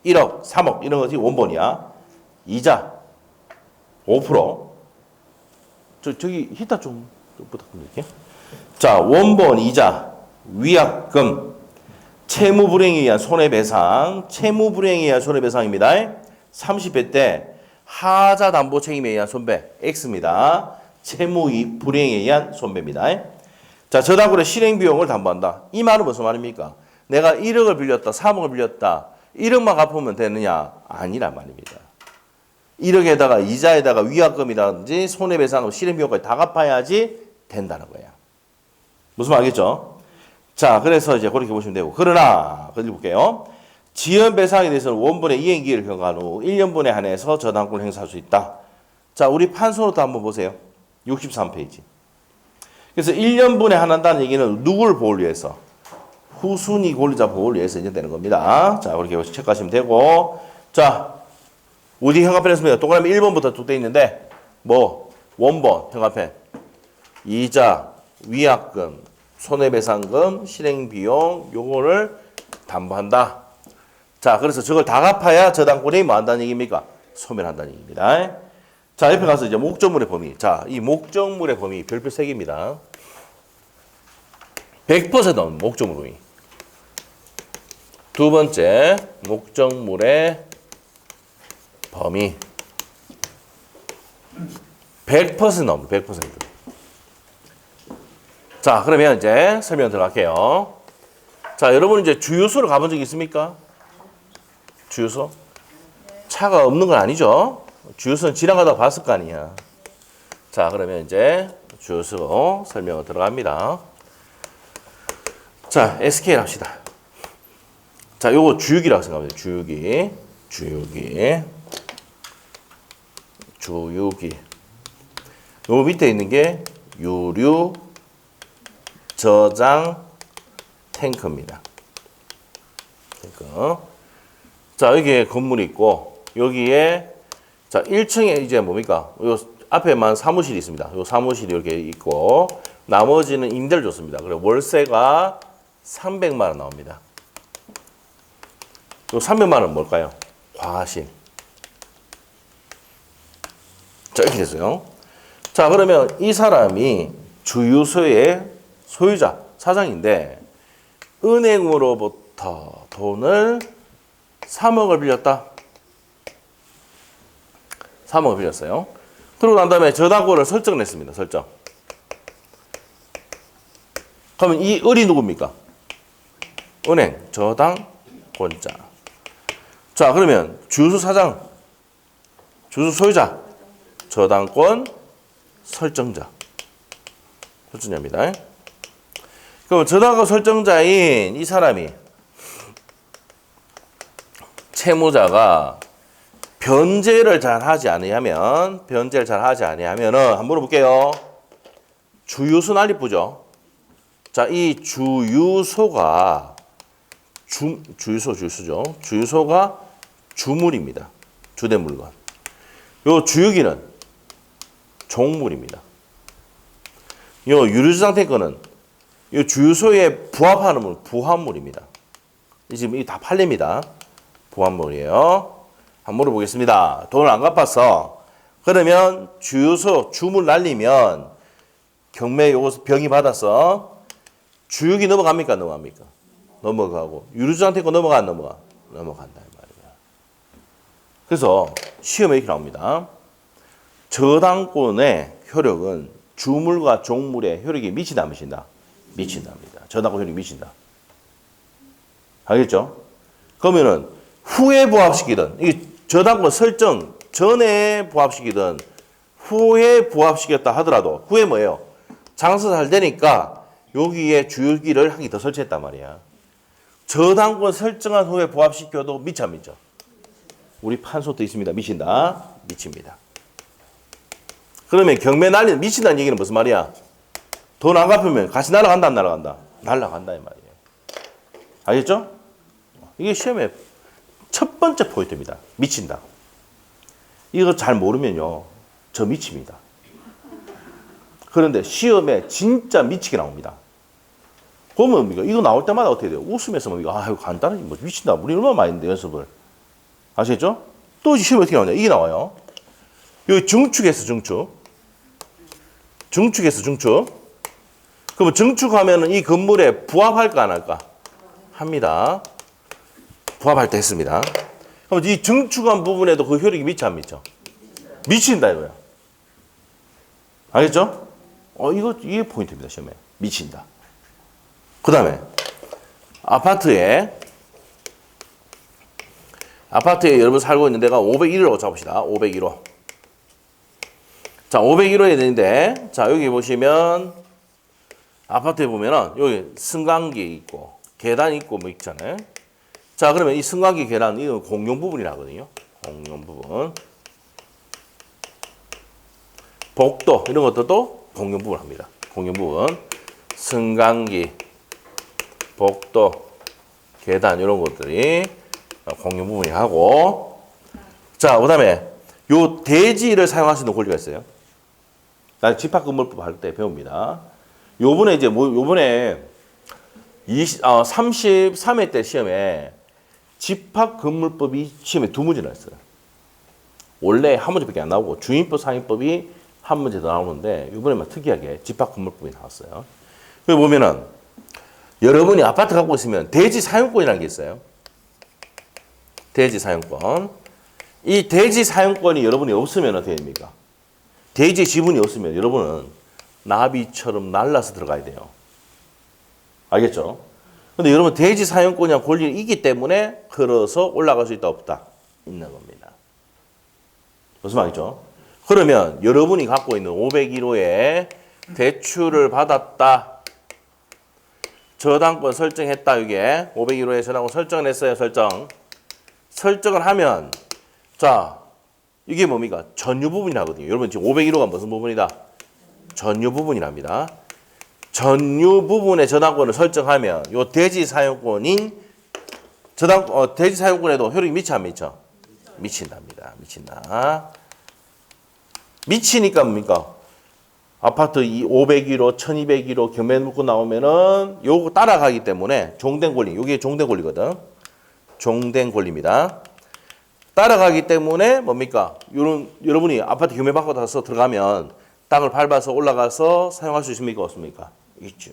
1억, 3억 이런 것이 원본이야. 이자 5%. 저기 히타 좀 부탁드릴게요. 자, 원본 이자, 위약금, 채무불이행에 의한 손해배상, 채무불이행에 의한 손해배상입니다. 30회 때 하자 담보 책임에 의한 손배 X입니다. 채무 불이행에 의한 손배입니다. 자, 저당권의 실행 비용을 담보한다. 이 말은 무슨 말입니까? 내가 1억을 빌렸다, 3억을 빌렸다. 1억만 갚으면 되느냐? 아니란 말입니다. 1억에다가 이자에다가 위약금이라든지 손해배상금, 실행비용까지 다 갚아야지 된다는 거야. 무슨 말 알겠죠? 자, 그래서 이제 그렇게 보시면 되고. 그러나, 그걸 볼게요. 지연배상에 대해서는 원본의 이행기를 경과한 후 1년분에 한해서 저당권을 행사할 수 있다. 자, 우리 판소노트 한번 보세요. 63페이지. 그래서 1년분에 한한다는 얘기는 누구를 보호를 위해서? 후순위 권리자 보호를 위해서 이제 되는 겁니다. 자, 그렇게 체크하시면 되고. 자, 우리 형광펜 했습니다. 동그라미 1번부터 쭉 돼 있는데, 뭐, 원본, 형광펜, 이자, 위약금, 손해배상금, 실행비용, 요거를 담보한다. 자, 그래서 저걸 다 갚아야 저당권이 뭐 한다는 얘기입니까? 소멸한다는 얘기입니다. 자, 옆에 가서 이제 목적물의 범위. 자, 이 목적물의 범위 별표 3개입니다. 100%는 목적물 범위. 두 번째, 목적물의 범위. 100% 넘는 100%. 자, 그러면 이제 설명 들어갈게요. 자, 여러분 이제 주유소를 가본 적 있습니까? 주유소? 차가 없는 건 아니죠? 주유소는 지나가다 봤을 거 아니야. 자, 그러면 이제 주유소 설명을 들어갑니다. 자, SK를 합시다. 자, 요거 주유기라고 생각합니다. 주유기. 요 밑에 있는 게 유류 저장 탱크입니다. 탱크. 자, 여기에 건물이 있고, 여기에, 자, 1층에 이제 뭡니까? 요 앞에만 사무실이 있습니다. 요 사무실이 이렇게 있고, 나머지는 임대를 줬습니다. 그리고 월세가 300만 원 나옵니다. 요 300만 원 뭘까요? 과실. 자, 이렇게 됐어요. 자, 그러면 이 사람이 주유소의 소유자, 사장인데, 은행으로부터 돈을 3억을 빌렸다. 3억을 빌렸어요. 그러고 난 다음에 저당권을 설정을 했습니다. 설정. 그러면 이 을이 누굽니까? 은행, 저당권자. 자, 그러면 주유소 사장, 주유소 소유자, 저당권 설정자. 설정자입니다. 그럼 저당권 설정자인 이 사람이 채무자가 변제를 잘 하지 아니하면, 한번 물어볼게요. 주유소 난입부죠. 자, 이 주유소가 주유소죠. 주유소가 주물입니다. 주된 물건. 요 주유기는 종물입니다. 요 유류저장 탱크는 요 주유소에 부합하는 물, 부합물입니다. 지금 이 다 팔립니다. 부합물이에요. 한번 물어보겠습니다. 돈을 안 갚았어. 그러면 주유소 주물 날리면 경매 요거 병이 받았어. 주유기 넘어갑니까? 넘어갑니까? 넘어가고 유류저장 탱크 넘어가 안 넘어가? 넘어간다 이 말이야. 그래서 시험에 이렇게 나옵니다. 저당권의 효력은 주물과 종물의 효력이 미친다 안 미친다? 미친답니다. 저당권 효력이 미친다. 알겠죠? 그러면은 후에 부합시키든 이 저당권 설정 전에 부합시키든 후에 부합시켰다 하더라도 후에 뭐예요? 장사 잘 되니까 여기에 주유기를 한 개 더 설치했단 말이야. 저당권 설정한 후에 부합시켜도 미쳐 안 미쳐? 우리 판소도 있습니다. 미친다. 미칩니다. 그러면 경매 날리는 미친다는 얘기는 무슨 말이야? 돈 안 갚으면 같이 날아간다 안 날아간다? 날아간다 이 말이에요. 알겠죠? 이게 시험의 첫 번째 포인트입니다. 미친다. 이거 잘 모르면요. 저 미칩니다. 그런데 시험에 진짜 미치게 나옵니다. 그러면 이거 나올 때마다 어떻게 돼요? 웃으면서 뭐 이거 간단하지 뭐 미친다. 우리 얼마나 많이 했는데 연습을. 아시겠죠? 또 시험에 어떻게 나오냐? 이게 나와요. 여기 증축에서 증축. 증축에서 증축. 그러면 증축하면은 이 건물에 부합할까 안 할까? 합니다. 부합할 때 했습니다. 그럼 이 증축한 부분에도 그 효력이 미쳐 안 미쳐? 미친다 이거야. 알겠죠? 이게 포인트입니다, 시험에. 미친다. 그 다음에, 아파트에 여러분 살고 있는 데가 501호라고 잡읍시다. 501호. 자, 501호에 되는데, 자, 여기 보시면, 아파트에 보면은, 여기 승강기 있고, 계단 있고, 뭐 있잖아요. 자, 그러면 이 승강기 계단, 이건 공용 부분이라거든요. 공용 부분. 복도, 이런 것들도 공용 부분 합니다. 공용 부분. 승강기, 복도, 계단, 이런 것들이 공용 부분이 하고. 자, 그 다음에, 요 대지를 사용할 수 있는 권리가 있어요. 나 집합건물법 할 때 배웁니다. 요번에 이제 요번에 33회 때 시험에 집합건물법이 시험에 2문제 나왔어요. 원래 한 문제밖에 안 나오고 주인법 상위법이 한 문제 더 나오는데 이번에만 특이하게 집합건물법이 나왔어요. 여기 보면은 여러분이 아파트 갖고 있으면 대지 사용권이라는 게 있어요. 대지 사용권. 이 대지 사용권이 여러분이 없으면 어떻게 됩니까? 대지 지분이 없으면 여러분은 나비처럼 날라서 들어가야 돼요. 알겠죠? 근데 여러분 대지 사용권이랑 권리는 있기 때문에 걸어서 올라갈 수 있다 없다 있는 겁니다. 무슨 말이죠? 그러면 여러분이 갖고 있는 501호에 대출을 받았다. 저당권 설정했다. 이게 501호에 저당권 설정을 했어요. 설정을 하면 자 이게 뭡니까? 전유 부분이라거든요. 여러분 지금 501호가 무슨 부분이다? 전유 부분이랍니다. 전유 부분의 저당권을 설정하면 요 대지 사용권인 대지 사용권에도 효력이 미쳐 안 미쳐? 미친답니다. 미친다. 미치니까 뭡니까? 아파트 501호, 1201호 경매 물고 나오면은 요거 따라가기 때문에 종된 권리, 요게 종된 권리거든. 종된 권리입니다. 따라가기 때문에 뭡니까? 여러분이 아파트 경매 받고 나서 들어가면 땅을 밟아서 올라가서 사용할 수 있습니까? 없습니까? 있죠.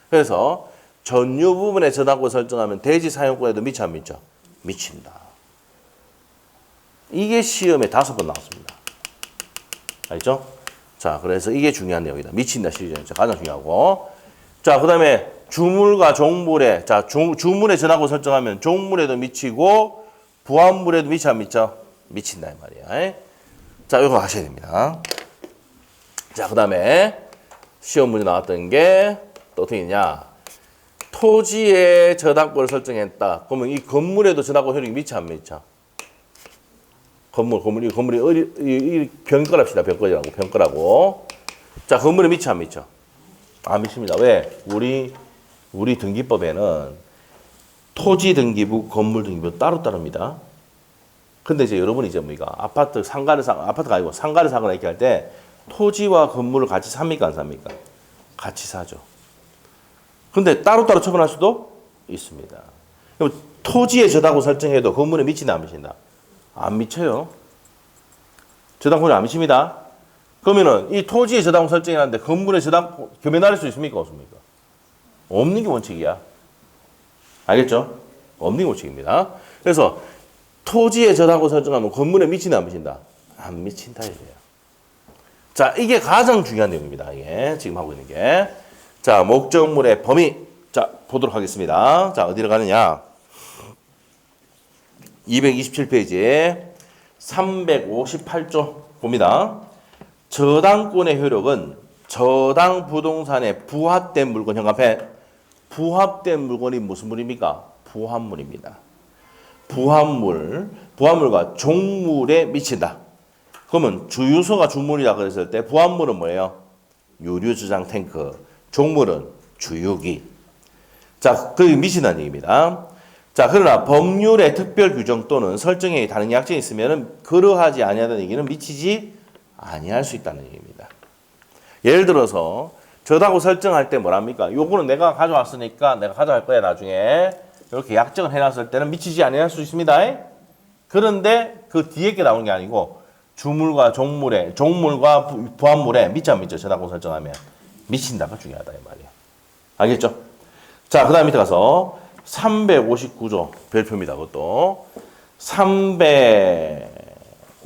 그래서 전유 부분의 저당권 설정하면 대지 사용권에도 미쳐 안 미쳐? 미친다. 이게 시험에 5번 나왔습니다. 알죠? 자, 그래서 이게 중요한 내용이다. 미친다 시리즈는 가장 중요하고. 자, 그 다음에 주물과 종물에, 자, 주물의 전하고 설정하면 종물에도 미치고 부합물에도 미쳐 안 미쳐? 미친다 이 말이야. 자, 이거 하셔야 됩니다. 자, 그 다음에 시험 문제 나왔던 게 또 어떻게 있냐? 토지에 저당권을 설정했다. 그러면 이 건물에도 저당권 효력이 미쳐 안 미쳐? 건물이 병거랍시다. 병거라고. 자, 건물에 미쳐 안 미쳐? 안 미칩니다. 왜? 우리 등기법에는 토지 등기부, 건물 등기부 따로 따릅니다. 근데 이제 여러분이 이제 아파트가 아니고 상가를 사거나 이렇게 할 때 토지와 건물을 같이 삽니까? 안 삽니까? 같이 사죠. 근데 따로따로 처분할 수도 있습니다. 그럼 토지에 저당권 설정해도 건물에 미치나 안 미친다? 안 미쳐요. 저당권이 안 미칩니다. 그러면은 이 토지에 저당권 설정해놨는데 건물에 저당권 겸해 나를 수 있습니까? 없습니까? 없는 게 원칙이야. 알겠죠? 없는 게 원칙입니다. 그래서 토지에 저당권 설정하면 건물에 미치나 안 미친다? 안 미친다 이래요. 자, 이게 가장 중요한 내용입니다. 이게 지금 하고 있는 게. 자, 목적물의 범위. 자, 보도록 하겠습니다. 자, 어디로 가느냐? 227페이지에 358조 봅니다. 저당권의 효력은 저당 부동산에 부합된 물건 현관패. 부합된 물건이 무슨 물입니까? 부합물입니다. 부합물과 종물에 미친다. 그러면 주유소가 주물이라 그랬을 때 부합물은 뭐예요? 유류저장 탱크. 종물은 주유기. 자, 그 미친다는 얘기입니다. 자, 그러나 법률의 특별 규정 또는 설정에 다른 약정이 있으면 그러하지 아니하다는 얘기는 미치지 아니할 수 있다는 얘기입니다. 예를 들어서 저당권 설정할 때 뭐랍니까? 요거는 내가 가져왔으니까 내가 가져갈 거야 나중에. 이렇게 약정을 해놨을 때는 미치지 아니할 수 있습니다. 그런데 그 뒤에 게 나오는 게 아니고 주물과 종물과 부합물에 미쳐 안 미쳐? 저당권 설정하면 미친다가 중요하다 이 말이에요. 알겠죠? 자, 그 다음 밑에 가서 359조 별표입니다. 그것도 359조에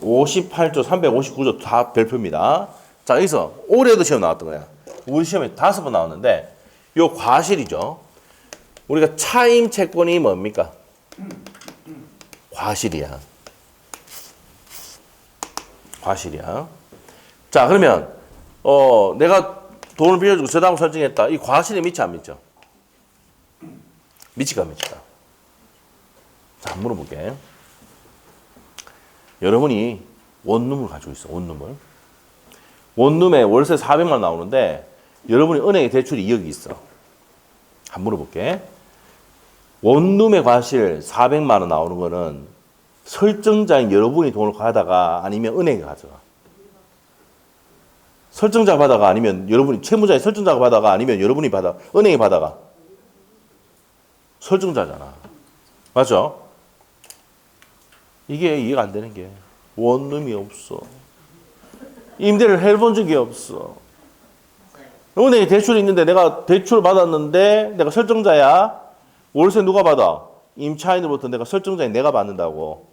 58조, 359조 다 별표입니다. 자, 여기서 올해도 시험 나왔던 거야. 우리 시험에 5번 나왔는데 요 과실이죠. 우리가 차임 채권이 뭡니까? 과실이야. 과실이야. 자, 그러면 내가 돈을 빌려주고 저당을 설정했다. 이 과실에 미치 안 미쳐? 미치가 안 미치까? 자, 물어볼게. 여러분이 원룸을 가지고 있어. 원룸을. 원룸에 월세 400만 원 나오는데 여러분이 은행에 대출이 2억이 있어. 한번 물어볼게. 원룸의 과실 400만 원 나오는 거는 설정자인 여러분이 돈을 가다가 아니면 은행이 가져가. 설정자가 받아가 아니면 여러분이 채무자의 설정자가 받아가 아니면 여러분이 받아 은행이 받아가. 설정자잖아. 맞죠? 이게 이해가 안 되는 게 원룸이 없어. 임대를 해본 적이 없어. 은행에 대출이 있는데 내가 대출을 받았는데 내가 설정자야. 월세 누가 받아? 임차인으로부터 내가 설정자인 내가 받는다고.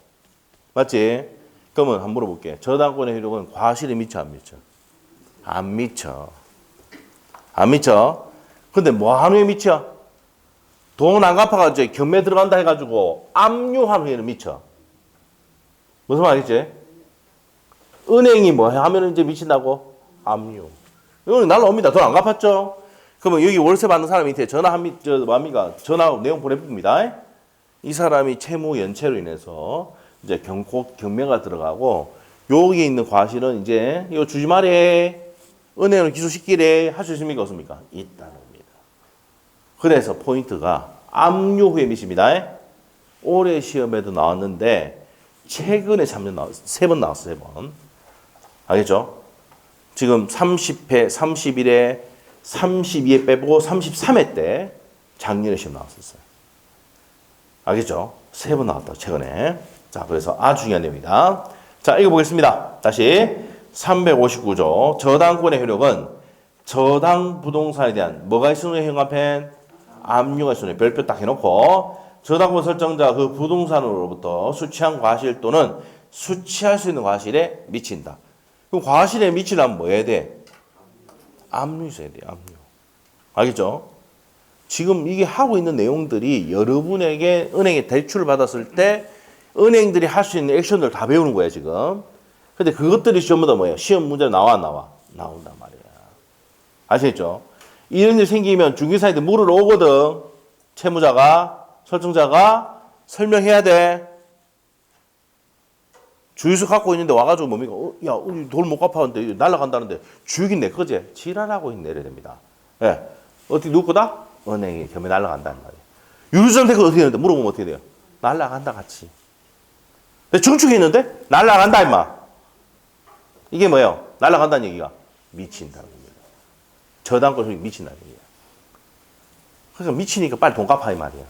맞지? 그러면 한번 물어볼게. 저당권의 효력은 과실에 미쳐 안 미쳐? 안 미쳐. 안 미쳐. 근데 뭐 한 후에 미쳐? 돈 안 갚아가지고 경매 들어간다 해가지고 압류한 후에는 미쳐. 무슨 말이지? 은행이 뭐 하면 이제 미친다고? 압류. 이거는 날라옵니다. 돈 안 갚았죠? 그러면 여기 월세 받는 사람 밑에 전화 전화 내용 보내봅니다. 이 사람이 채무 연체로 인해서 이제 경매가 들어가고 여기 있는 과실은 이제 이거 주지 말해. 은행을 기소시키래. 할 수 있습니까? 없습니까? 있다는 겁니다. 그래서 포인트가 압류 후에 미칩니다. 올해 시험에도 나왔는데 최근에 3번 나왔어. 3번. 알겠죠? 지금 30회, 31회, 32회 빼고 33회 때 작년에 시험 나왔었어요. 알겠죠? 3번 나왔다. 최근에. 자, 그래서 아주 중요한 내용이다. 자, 읽어보겠습니다. 다시 359조 저당권의 효력은 저당 부동산에 대한 뭐가 있으면 현관펜 압류가 있으면 별표 딱 해놓고 저당권 설정자 그 부동산으로부터 수취한 과실 또는 수취할 수 있는 과실에 미친다. 그럼 과실에 미치려면 뭐 해야 돼? 압류 있어야 돼. 압류. 알겠죠? 지금 이게 하고 있는 내용들이 여러분에게 은행에 대출을 받았을 때 은행들이 할 수 있는 액션들 다 배우는 거야 지금. 근데 그것들이 시험보다 뭐예요? 시험 문제 나온단 말이야. 아시겠죠? 이런 일 생기면 중개사한테 물으러 오거든. 채무자가 설정자가 설명해야 돼. 주유소 갖고 있는데 와가지고 뭡니까? 야, 돈 못 갚았는데 날라간다는데 주유긴 내 거지? 지랄하고 내려야 됩니다. 예. 어떻게 누구 거다? 은행에 겸해 날라간다는 말이에요. 유류점 대가 어떻게 되는데? 물어보면 어떻게 돼요? 날라간다 같이. 중축이 있는데 날라간다 임마. 이게 뭐예요? 날라간다는 얘기가 미친다는 겁니다. 저당권 소리 미친다는 얘기야. 그래서 미치니까 빨리 돈 갚아 이 말이야.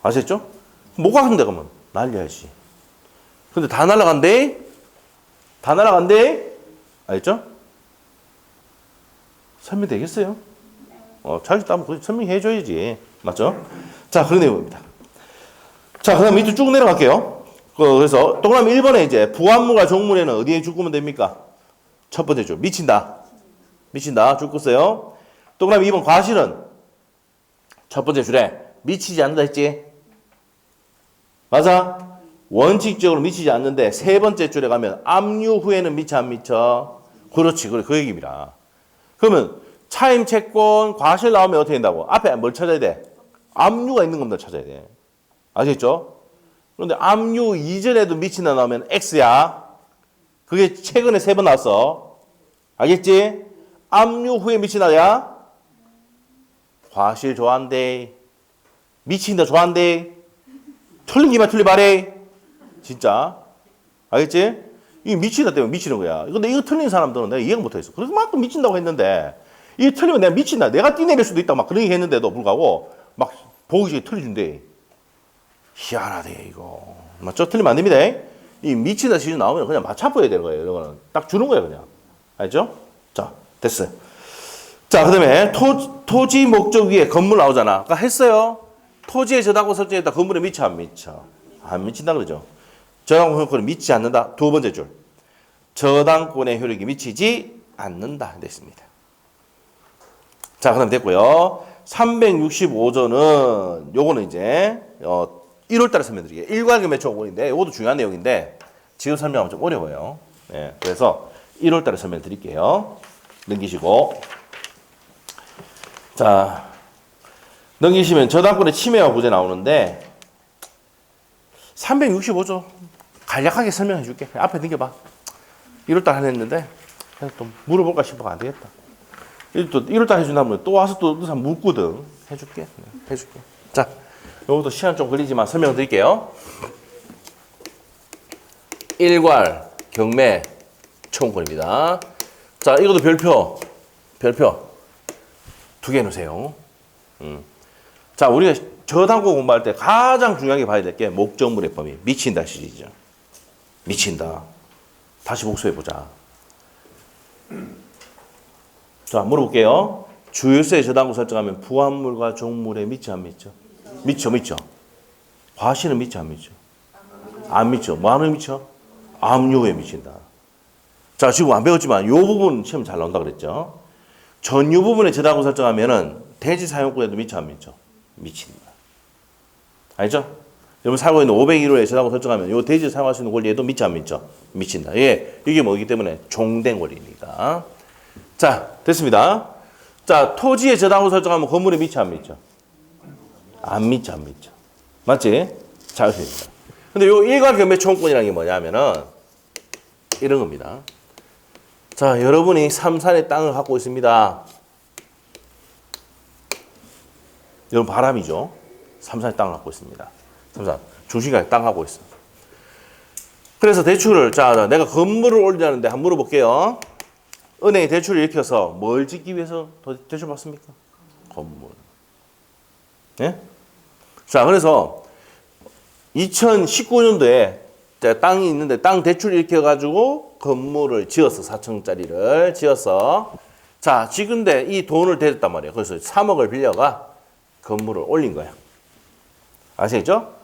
아셨죠? 못 갚는데 그러면 날려야지. 근데 다 날라간대? 다 날라간대? 알겠죠? 설명되겠어요? 자기 따면 설명해줘야지. 맞죠? 자, 그런 내용입니다. 자, 그 다음 밑으로 쭉 내려갈게요. 그래서 동그라미 1번에 이제 부합문과 종문에는 어디에 줄 끄면 됩니까? 첫 번째 줄. 미친다. 미친다. 줄 끄세요. 동그라미 2번 과실은 첫 번째 줄에 미치지 않는다 했지? 맞아? 원칙적으로 미치지 않는데 세 번째 줄에 가면 압류 후에는 미쳐 안 미쳐? 그렇지. 그래. 그 얘기입니다. 그러면 차임 채권 과실 나오면 어떻게 된다고? 앞에 뭘 찾아야 돼? 압류가 있는 겁니다. 찾아야 돼. 아시겠죠? 그런데 압류 이전에도 미친다 나오면 X야. 그게 최근에 3번 나왔어. 알겠지? 압류 후에 미친다야? 과실 좋아한대. 미친다 좋아한대. 틀린 기만 틀리 말해. 진짜. 알겠지? 이게 미친다 때문에 미치는 거야. 근데 이거 틀린 사람들은 내가 이해가 못하겠어. 그래서 막 미친다고 했는데 이게 틀리면 내가 미친다. 내가 뛰내릴 수도 있다. 막 그런 얘기 했는데도 불구하고 막 보기 전에 틀려준대. 희한하대 이거. 맞죠? 틀리면 안 됩니다. 이 미치다 시즌 나오면 그냥 맞춰버려야 되는 거예요. 이런 거는 딱 주는 거예요 그냥. 알죠? 자, 됐어요. 자, 그 다음에 토지 목적 위에 건물 나오잖아. 아까 했어요. 토지에 저당권 설정했다. 건물에 미쳐 안 미쳐? 안 미친다 그러죠. 저당권 효력을 미치지 않는다. 두 번째 줄. 저당권의 효력이 미치지 않는다. 됐습니다. 자, 그럼 됐고요. 365조는 요거는 이제 1월 달에 설명드릴게요. 일괄금의 초권인데 이것도 중요한 내용인데 지금 설명하면 좀 어려워요. 예, 그래서 1월 달에 설명드릴게요. 넘기시고. 자, 넘기시면 저당권의 침해와 구제 나오는데 365조 간략하게 설명해 줄게. 앞에 넘겨봐. 1월 달 했는데 또 물어볼까 싶어가 안 되겠다. 또 1월 달 해준다면 또 와서 또 의사 묻거든. 해줄게. 해줄게. 자, 요것도 시간 좀 걸리지만 설명드릴게요. 일괄, 경매, 청구권입니다. 자, 이것도 별표 두 개 넣으세요. 자, 우리가 저당권 공부할 때 가장 중요하게 봐야 될 게 목적물의 범위. 미친다 시리즈죠. 미친다. 다시 복수해보자. 자, 물어볼게요. 주유세 저당권 설정하면 부합물과 종물에 미쳐 안 미쳐? 미쳐. 과실은 미쳐 안 미쳐? 안 미쳐. 뭐하는 미쳐? 압류에 미친다. 자, 지금 안 배웠지만 이 부분 시험 잘 나온다 그랬죠? 전유 부분에 저당권 설정하면은 대지 사용권에도 미쳐 안 미쳐? 미친다. 알죠? 여러분 살고 있는 501호에 저당권 설정하면 이 대지를 사용할 수 있는 권리에도 미쳐 안 미쳐? 미친다. 예, 이게 뭐이기 때문에 종된 권리입니다. 자, 됐습니다. 자, 토지에 저당권 설정하면 건물에 미쳐 안 미쳐? 안 미쳐. 맞지? 자, 됐습니다. 근데 요 일괄 경매 초권이라는 게 뭐냐면은 이런 겁니다. 자, 여러분이 삼산의 땅을 갖고 있습니다. 여러분 바람이죠. 삼산의 땅을 갖고 있습니다. 삼산 중심가에 땅 갖고 있어. 그래서 대출을 자, 내가 건물을 올리려는데 한번 물어볼게요. 은행이 대출을 일으켜서 뭘 짓기 위해서 대출 받습니까? 건물. 예? 자, 그래서 2019년도에 땅이 있는데 땅 대출 일으켜가지고 건물을 지었어. 4층짜리를 지었어. 자, 지금데 이 돈을 대줬단 말이에요. 그래서 3억을 빌려가 건물을 올린 거야. 아시겠죠?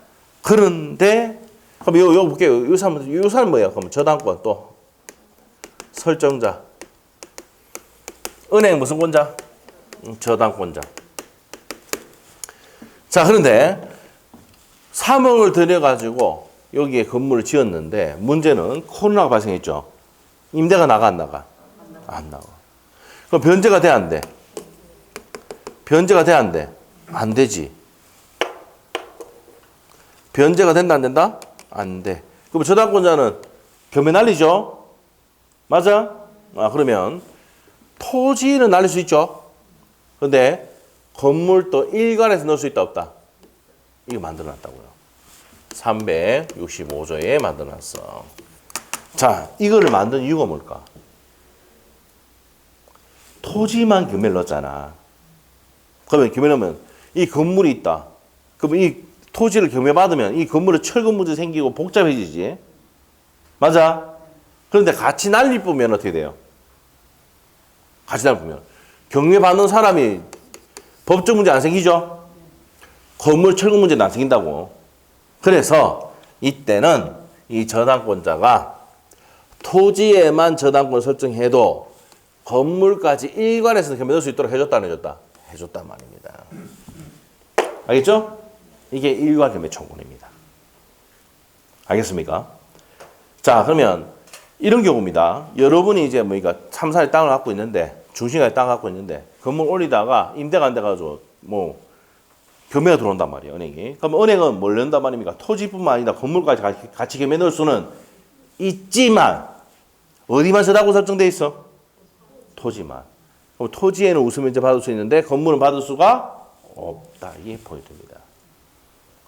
그런데 그럼 요 볼게요. 요 사람 뭐예요? 그럼 저당권 또 설정자. 은행 무슨 권자? 저당권자. 자, 그런데 3억을 들여가지고 여기에 건물을 지었는데 문제는 코로나가 발생했죠. 임대가 나가 안 나가? 안 나가. 그럼 변제가 돼 안 돼? 변제가 돼 안 돼? 안 되지. 변제가 된다 안 된다? 안 돼. 그럼 저당권자는 겸해 날리죠? 맞아? 그러면 토지는 날릴 수 있죠? 근데 건물도 일괄해서 넣을 수 있다 없다? 이거 만들어놨다고요. 365조에 만들어놨어. 자, 이거를 만든 이유가 뭘까? 토지만 겸해를 넣었잖아. 그러면 겸해놓으면 이 건물이 있다. 그러면 이 토지를 겸해받으면 이 건물에 철거 문제 생기고 복잡해지지. 맞아? 그런데 같이 날릴 뿐면 어떻게 돼요? 같이 날릴 뿐면 경매받는 사람이 법적 문제 안 생기죠? 건물 철거 문제는 안 생긴다고. 그래서 이때는 이 저당권자가 토지에만 저당권 설정해도 건물까지 일괄해서 겸해 넣을 수 있도록 해줬다 안 해줬다? 해줬단 말입니다. 알겠죠? 이게 일괄 겸해 청구입니다. 알겠습니까? 자, 그러면 이런 경우입니다. 여러분이 이제 뭐니까 3사의 땅을 갖고 있는데 중심가에 땅을 갖고 있는데 건물 올리다가 임대가 안 돼가지고 뭐 겸해가 들어온단 말이에요, 은행이. 그럼 은행은 뭘 넣는단 말입니까? 토지뿐만 아니라 건물까지 같이 겸해 넣을 수는 있지만 어디만 저당권 설정돼 있어? 토지만. 그럼 토지에는 우수면제 받을 수 있는데 건물은 받을 수가 없다. 이게 포인트입니다.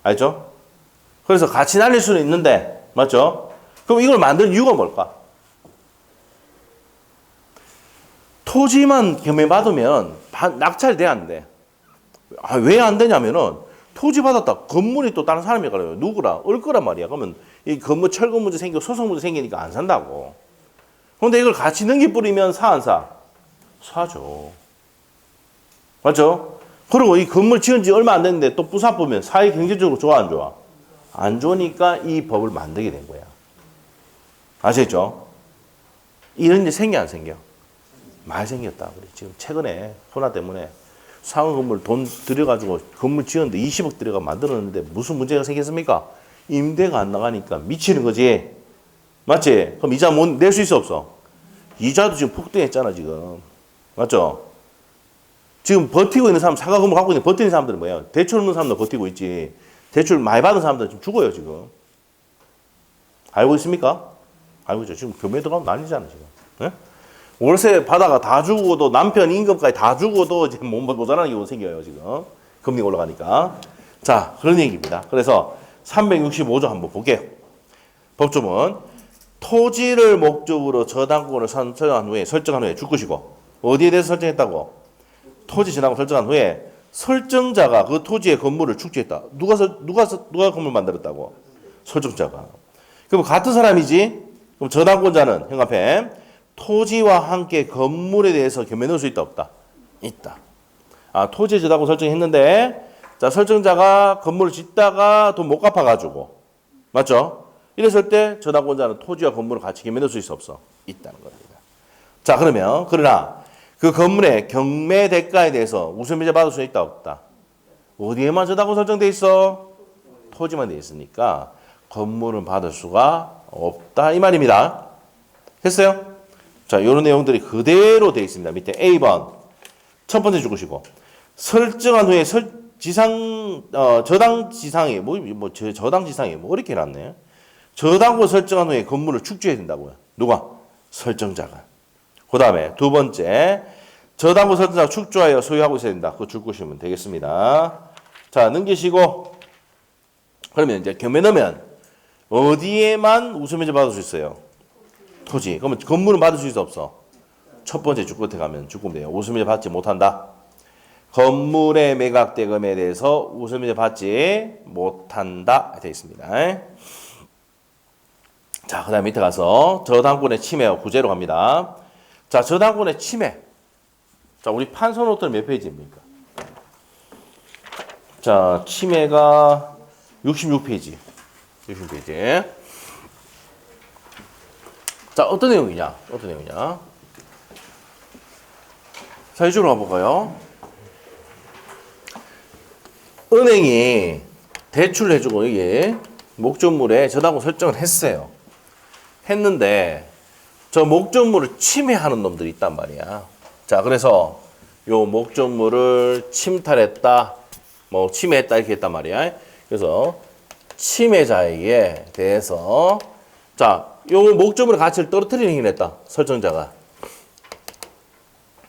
알죠? 그래서 같이 날릴 수는 있는데, 맞죠? 그럼 이걸 만든 이유가 뭘까? 토지만 겸해받으면 낙찰이 돼, 안 돼? 왜 안 되냐면은 토지 받았다. 건물이 또 다른 사람이 가요. 누구라? 올 거란 말이야. 그러면 이 건물 철거 문제 생기고 소송 문제 생기니까 안 산다고. 그런데 이걸 같이 넘겨버리면 사 안 사? 사죠. 맞죠? 그리고 이 건물 지은 지 얼마 안 됐는데 또 부사 보면 사회 경제적으로 좋아 안 좋아? 안 좋으니까 이 법을 만들게 된 거야. 아시겠죠? 이런 일이 생겨 안 생겨? 많이 생겼다. 그래. 지금 최근에 코로나 때문에 상업 건물 돈 들여가지고 건물 지었는데 20억 들여가 만들었는데 무슨 문제가 생겼습니까? 임대가 안 나가니까 미치는 거지. 맞지? 그럼 이자 못 낼 수 있어 없어? 이자도 지금 폭등했잖아 지금. 맞죠? 지금 버티고 있는 사람, 사과 건물 갖고 있는 버티는 사람들은 뭐예요? 대출 없는 사람도 버티고 있지. 대출 많이 받은 사람들은 지금 죽어요 지금. 알고 있습니까? 알고 있죠. 지금 교매 들어가면 난리잖아 지금. 네? 월세 받아가 다 주고도 남편 임금까지 다 주고도 지금 모자라는 경우가 생겨요 지금. 금리가 올라가니까. 자, 그런 얘기입니다. 그래서 365조 한번 볼게요. 법조문. 토지를 목적으로 저당권을 설정한 후에 줄 것이고, 어디에 대해서 설정했다고? 토지 저당권 설정한 후에 설정자가 그 토지의 건물을 축지했다. 누가 건물 만들었다고? 설정자가. 그럼 같은 사람이지? 그럼 저당권자는 형 앞에 토지와 함께 건물에 대해서 겸해 넣을 수 있다 없다? 있다. 아, 토지 저당권 설정했는데, 자, 설정자가 건물을 짓다가 돈 못 갚아가지고, 맞죠? 이랬을 때 저당권자는 토지와 건물을 같이 겸해 넣을 수 있어 없어? 있다는 겁니다. 자, 그러나 그 건물의 경매 대가에 대해서 우선비자 받을 수 있다 없다? 어디에만 저당권 설정돼 있어? 토지만 돼 있으니까 건물은 받을 수가 없다 이 말입니다. 됐어요? 자, 이런 내용들이 그대로 돼 있습니다. 밑에 A번 첫 번째 줄 것이고, 설정한 후에 저당 지상에 저당 지상에 이렇게 해놨네. 저당권 설정한 후에 건물을 축지해야 된다고요. 누가? 설정자가. 그 다음에 두 번째, 저당권 설정자가 축조하여 소유하고 있어야 된다. 그거 줄 것이면 되겠습니다. 자, 넘기시고, 그러면 이제 겸해 넣으면 어디에만 우선면제 받을 수 있어요? 토지. 그러면 건물은 받을 수 있어 없어? 첫 번째 줄 끝에 가면 주금 돼요. 우선면제 받지 못한다. 건물의 매각 대금에 대해서 우선면제 받지 못한다 되어 있습니다. 자, 그 다음 밑에 가서 저당권의 침해와 구제로 갑니다. 자, 저당권의 침해. 자, 우리 판서 노트는 몇 페이지입니까? 자, 침해가 66페이지. 66페이지. 자, 어떤 내용이냐? 자, 이쪽으로 가볼까요? 은행이 대출을 해주고 이게 목적물에 저당권 설정을 했는데 저 목적물을 침해하는 놈들이 있단 말이야. 자, 그래서 요 목적물을 침탈했다, 침해했다 이렇게 했단 말이야. 그래서 침해자에게 대해서 자, 요 목적물의 가치를 떨어뜨리는 행위를 했다. 설정자가.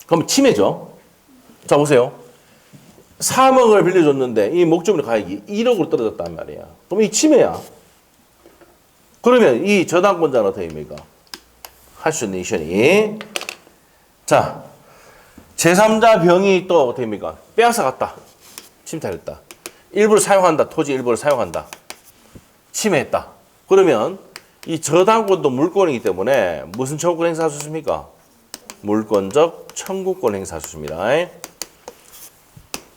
그럼 침해죠. 자, 보세요. 3억을 빌려줬는데 이 목적물의 가액이 1억으로 떨어졌단 말이야. 그럼 이 침해야. 그러면 이 저당권자는 어떻게 됩니까? 할 수 있는 액션이, 자, 제3자 병이 또 어떻게 됩니까? 빼앗아갔다. 침탈했다. 일부를 사용한다. 토지 일부를 사용한다. 침해했다. 그러면 이 저당권도 물권이기 때문에 무슨 청구권 행사할 수 있습니까? 물권적 청구권 행사할 수 있습니다.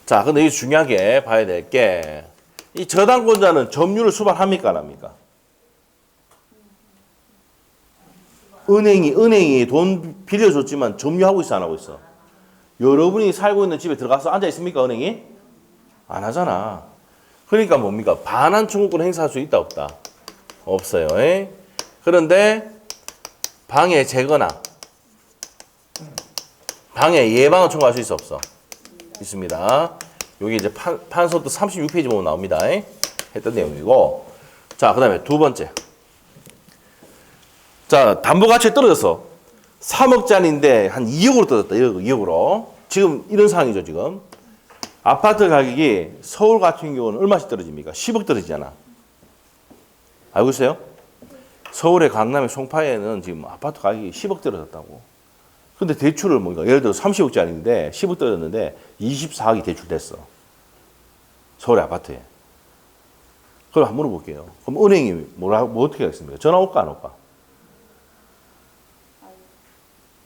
자, 근데 이 중요하게 봐야 될 게, 이 저당권자는 점유를 수반합니까? 안 합니까? 은행이 돈 빌려줬지만 점유하고 있어, 안 하고 있어? 여러분이 살고 있는 집에 들어가서 앉아 있습니까, 은행이? 안 하잖아. 그러니까 뭡니까? 반환 청구권 행사할 수 있다, 없다? 없어요. 그런데 방해 제거나 방해 예방을 청구할 수 있어, 없어? 있습니다. 여기 이제 판서도 36페이지 보면 나옵니다. 했던 내용이고. 자, 그 다음에 두 번째. 자, 담보 가치가 떨어졌어. 3억짜리인데 한 2억으로 떨어졌다. 2억으로. 지금 이런 상황이죠, 지금. 아파트 가격이 서울 같은 경우는 얼마씩 떨어집니까? 10억 떨어지잖아. 알고 있어요? 서울의 강남의 송파에는 지금 아파트 가격이 10억 떨어졌다고. 근데 대출을 예를 들어 30억짜리인데 10억 떨어졌는데 24억이 대출됐어. 서울 아파트에. 그럼 한번 물어볼게요. 그럼 은행이 뭐 어떻게 하겠습니까? 전화 올까 안 올까?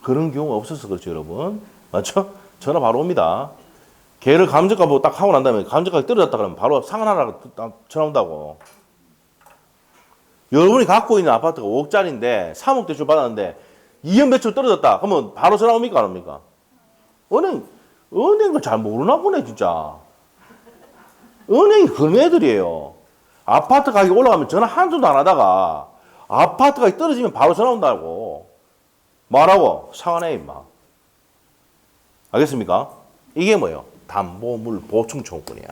그런 경우가 없어서 그렇죠, 여러분. 맞죠? 전화 바로 옵니다. 걔를 감정가 보고 딱 하고 난 다음에 감정가가 떨어졌다 그러면 바로 상환하라고 전화 온다고. 여러분이 갖고 있는 아파트가 5억짜리인데 3억 대출 받았는데 2년 대출 떨어졌다. 그러면 바로 전화 옵니까? 안 옵니까? 은행을 잘 모르나 보네, 진짜. 은행이 그런 애들이에요. 아파트 가격이 올라가면 전화 한 통도 안 하다가 아파트 가격이 떨어지면 바로 전화 온다고. 말하고 상환해, 임마. 알겠습니까? 이게 뭐예요? 담보물 보충 청구권이야.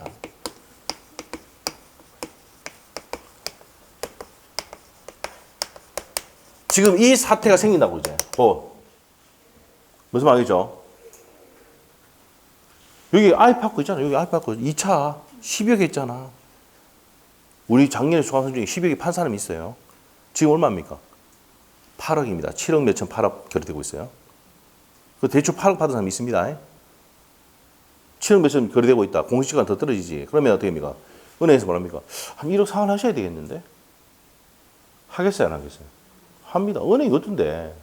지금 이 사태가 생긴다고 이제. 무슨 말이죠? 여기 아이파크 있잖아. 여기 아이파크 2차 10여 개 있잖아. 우리 작년에 수강생 중에 10여 개 판 사람이 있어요. 지금 얼마입니까? 8억입니다. 7억 몇천 8억 거래되고 있어요. 그 대출 8억 받은 사람이 있습니다. 7억 몇천 거래되고 있다. 공시지가 더 떨어지지. 그러면 어떻게 합니까? 은행에서 뭐랍니까? 한 1억 상환하셔야 되겠는데? 하겠어요? 안 하겠어요? 합니다. 은행이 어떤데?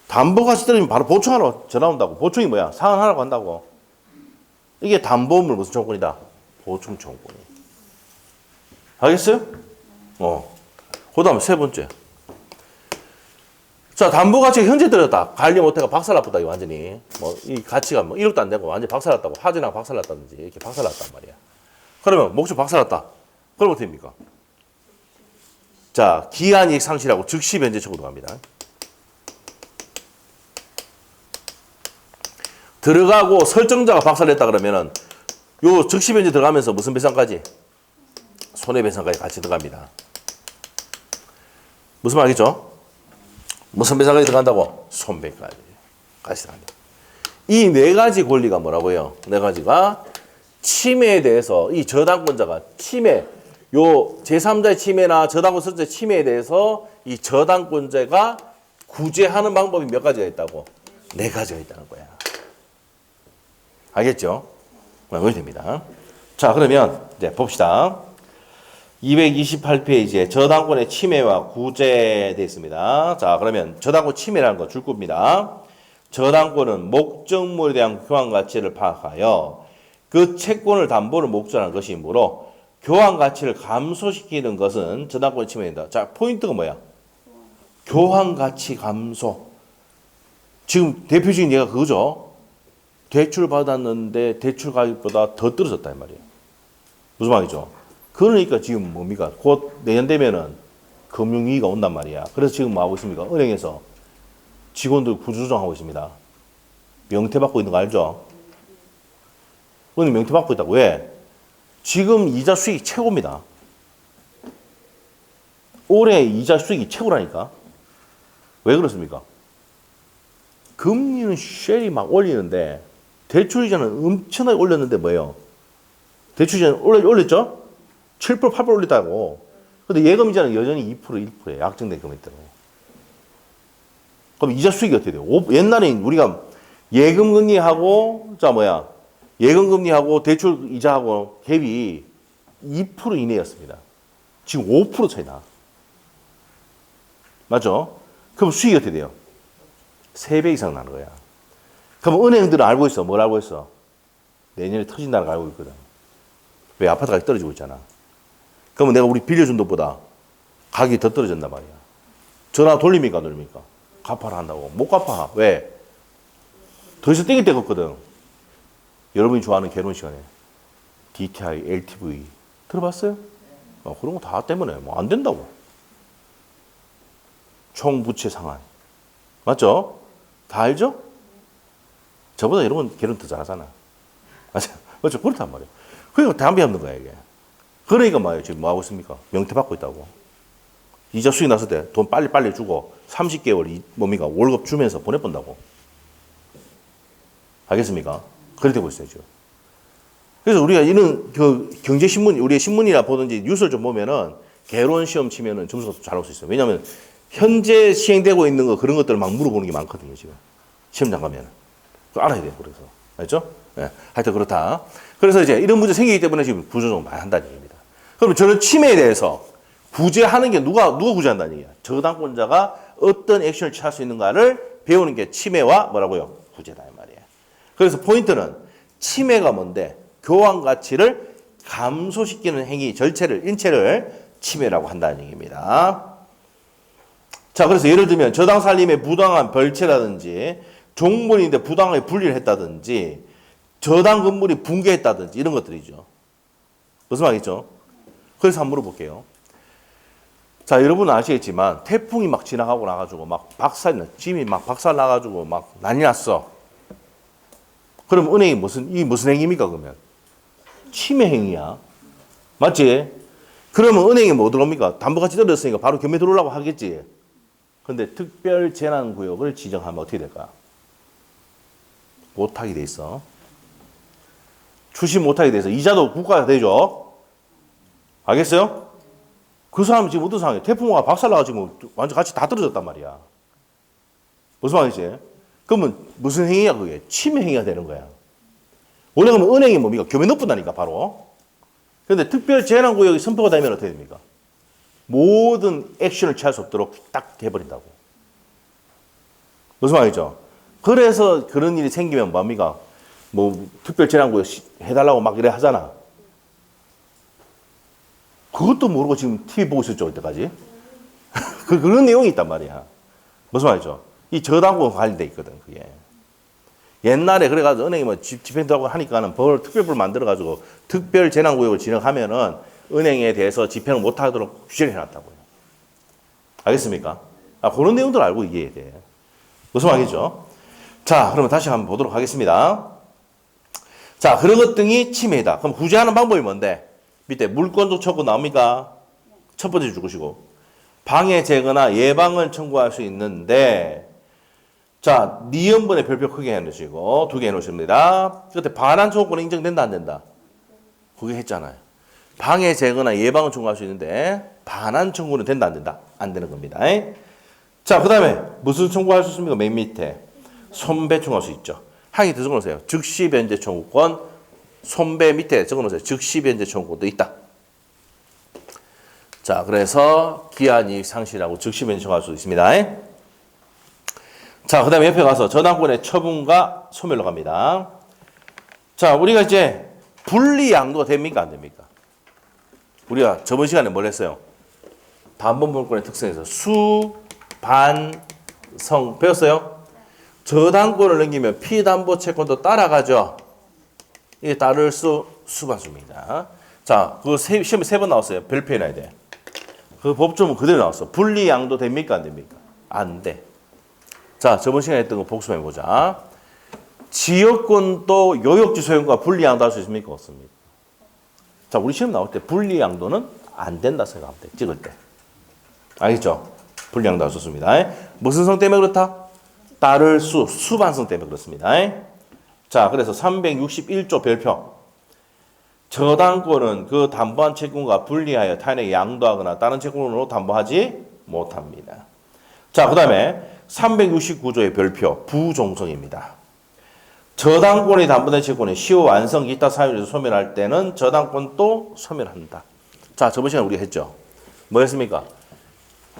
담보가치 떨어지면 바로 보충하러 전화 온다고. 보충이 뭐야? 상환하라고 한다고. 이게 담보물 무슨 청구권이다? 보충 청구권이. 알겠어요? 그 다음에 세 번째. 자, 담보가치가 현재 들었다. 관리 못해가 박살났다, 이거 완전히. 이 가치가 1억도 안 되고 완전히 박살났다고. 하진아 박살났다든지 이렇게 박살났단 말이야. 그러면 목적 박살났다. 그럼 어떻게 됩니까? 자, 기한이익 상실하고 즉시 변제 청구 들어갑니다. 들어가고 설정자가 박살냈다 그러면은 요 즉시 변제 들어가면서 무슨 배상까지? 손해배상까지 같이 들어갑니다. 무슨 말이죠? 무슨 배상까지 들어간다고? 손배까지 같이 들어간다. 이 네 가지 권리가 뭐라고요? 네 가지가 침해에 대해서 이 저당권자가 침해, 요 제3자의 침해나 저당권 설정자의 침해에 대해서 이 저당권자가 구제하는 방법이 몇 가지가 있다고? 네 가지가 있다는 거야. 알겠죠? 그렇게 됩니다. 자, 그러면 이제 봅시다. 228페이지에 저당권의 침해와 구제되어 있습니다. 자, 그러면 저당권 침해라는 거 줄 겁니다. 저당권은 목적물에 대한 교환 가치를 파악하여 그 채권을 담보로 목적하는 것이므로 교환 가치를 감소시키는 것은 저당권의 침해입니다. 자, 포인트가 뭐야? 교환 가치 감소. 지금 대표적인 예가 그거죠. 대출 받았는데 대출 가격보다 더 떨어졌다 이 말이에요. 무슨 말이죠? 그러니까 지금 뭡니까? 곧 내년 되면은 금융위기가 온단 말이야. 그래서 지금 뭐 하고 있습니까? 은행에서 직원들 구조조정하고 있습니다. 명퇴받고 있는 거 알죠? 은행 명퇴받고 있다고. 왜? 지금 이자 수익이 최고입니다. 올해 이자 수익이 최고라니까. 왜 그렇습니까? 금리는 쉘이 막 올리는데 대출 이자는 엄청나게 올렸는데 뭐예요? 대출 이자는 올렸죠? 7%, 8% 올렸다고. 근데 예금 이자는 여전히 2%, 1%예요. 약정된 금액대로. 그럼 이자 수익이 어떻게 돼요? 옛날에 우리가 예금 금리하고 예금 금리하고 대출 이자하고 갭이 2% 이내였습니다. 지금 5% 차이 나. 맞죠? 그럼 수익이 어떻게 돼요? 3배 이상 나는 거야. 그럼 은행들은 알고 있어. 뭘 알고 있어? 내년에 터진다는 걸 알고 있거든. 왜? 아파트 가격이 떨어지고 있잖아. 그러면 내가 우리 빌려준 돈보다 가격이 더 떨어진단 말이야. 전화 돌립니까? 안 돌립니까? 갚아라 한다고. 못 갚아. 왜? 더 이상 땡길 데가 없거든. 여러분이 좋아하는 결혼 시간에 DTI, LTV 들어봤어요? 그런 거 다 때문에 뭐 안 된다고. 총부채 상환. 맞죠? 다 알죠? 저보다 여러분 결혼 더 잘하잖아. 맞죠? 그렇단 말이에요. 그러니까 담배 없는 거야, 이게. 그러니까 말이에요. 지금 뭐 하고 있습니까? 명퇴받고 있다고. 이자 수익 났을 때 돈 빨리 주고 30개월 월급 주면서 보내본다고. 알겠습니까? 그렇게 되고 있어요, 지금. 그래서 우리가 이런 경제신문, 우리의 신문이나 보든지 뉴스를 좀 보면은 개론 시험 치면은 점수가 잘 나올 수 있어요. 왜냐하면 현재 시행되고 있는 거 그런 것들을 막 물어보는 게 많거든요, 지금. 시험장 가면. 그거 알아야 돼요, 그래서. 알죠? 네. 하여튼 그렇다. 그래서 이제 이런 문제 생기기 때문에 지금 구조조정 많이 한다는 얘기입니다. 그럼 저는 침해에 대해서 구제하는 게 누가 구제한다는 얘기야? 저당권자가 어떤 액션을 취할 수 있는가를 배우는 게 침해와 뭐라고요? 구제다, 이 말이에요. 그래서 포인트는 침해가 뭔데? 교환 가치를 감소시키는 행위, 인체를 침해라고 한다는 얘기입니다. 자, 그래서 예를 들면 저당 살림의 부당한 벌채라든지 종문인데 부당하게 분리를 했다든지 저당 건물이 붕괴했다든지 이런 것들이죠. 무슨 말이죠? 그래서 한번 물어볼게요. 자, 여러분은 아시겠지만 태풍이 막 지나가고 나가지고 막 짐이 막 박살 나가지고 막 난리 났어. 그럼 은행이 무슨 행위입니까, 그러면? 침해 행위야. 맞지? 그러면 은행이 뭐 들어옵니까? 담보가치 떨어졌으니까 바로 겸해 들어오려고 하겠지. 근데 특별 재난구역을 지정하면 어떻게 될까? 못하게 돼 있어. 출시 못하게 돼서 이자도 국가가 되죠. 알겠어요? 그 사람은 지금 어떤 상황이야? 태풍과 박살나가지고 완전 같이 다 떨어졌단 말이야. 무슨 말이지? 그러면 무슨 행위야 그게? 침해 행위가 되는 거야. 원래 그러면 은행이 뭡니까? 겸해 넣는다니까 바로. 그런데 특별 재난구역이 선포가 되면 어떻게 됩니까? 모든 액션을 취할 수 없도록 딱 해버린다고. 무슨 말이죠? 그래서 그런 일이 생기면 뭡니까? 뭐 특별 재난구역 해달라고 막 이래 하잖아. 그것도 모르고 지금 TV 보고 있었죠, 그때까지. 그런 내용이 있단 말이야. 무슨 말이죠? 이 저당권 관련돼 있거든, 그게. 옛날에 그래가지고 은행이 뭐 집행하고 하니까는 특별부를 만들어가지고 특별 재난구역을 진행하면은 은행에 대해서 집행을 못하도록 규제를 해놨다고요. 알겠습니까? 그런 내용들 알고 이해해야 돼. 무슨 말이죠? 자, 그러면 다시 한번 보도록 하겠습니다. 자, 그런 것 등이 침해다. 그럼 구제하는 방법이 뭔데? 밑에 물권적 청구 나옵니까? 첫 번째 줄 것이고. 방해 제거나 예방을 청구할 수 있는데, 자, 니은번의 별표 크게 해놓으시고, 2개 해놓으십니다. 그때 반환 청구권은 인정된다, 안 된다? 그게 했잖아요. 방해 제거나 예방을 청구할 수 있는데, 반환 청구는 된다, 안 된다? 안 되는 겁니다. 자, 그 다음에 무슨 청구할 수 있습니까? 맨 밑에. 손배 청구할 수 있죠. 항의 더 적어놓으세요. 즉시 변제 청구권, 손배 밑에 적어놓으세요. 즉시 변제 청구권도 있다. 자, 그래서 기한 이익 상실하고 즉시 변제 청구할 수 있습니다. 자, 그 다음에 옆에 가서 저당권의 처분과 소멸로 갑니다. 자, 우리가 이제 분리 양도가 됩니까? 안 됩니까? 우리가 저번 시간에 뭘 했어요? 담보물권의 특성에서 수, 반, 성 배웠어요? 저당권을 넘기면 피담보 채권도 따라가죠. 이게 따를 수반수입니다. 자, 그거 시험에 3번 나왔어요. 별표 해놔야 돼. 그 법조문 그대로 나왔어. 분리 양도 됩니까? 안 됩니까? 안 돼. 자, 저번 시간에 했던 거 복습해보자. 지역권도 요역지 소유권과 분리 양도할 수 있습니까? 없습니까? 자, 우리 시험 나올 때 분리 양도는 안 된다 생각하면 돼. 찍을 때. 알겠죠? 분리 양도 할 수 없습니다. 무슨 성 때문에 그렇다? 따를 수반성 때문에 그렇습니다. 자, 그래서 361조 별표. 저당권은 그 담보한 채권과 분리하여 타인에게 양도하거나 다른 채권으로 담보하지 못합니다. 자, 그 다음에 369조의 별표 부종성입니다. 저당권이 담보된 채권의 시효 완성 기타 사유에서 소멸할 때는 저당권도 소멸한다. 자, 저번 시간에 우리가 했죠. 뭐였습니까?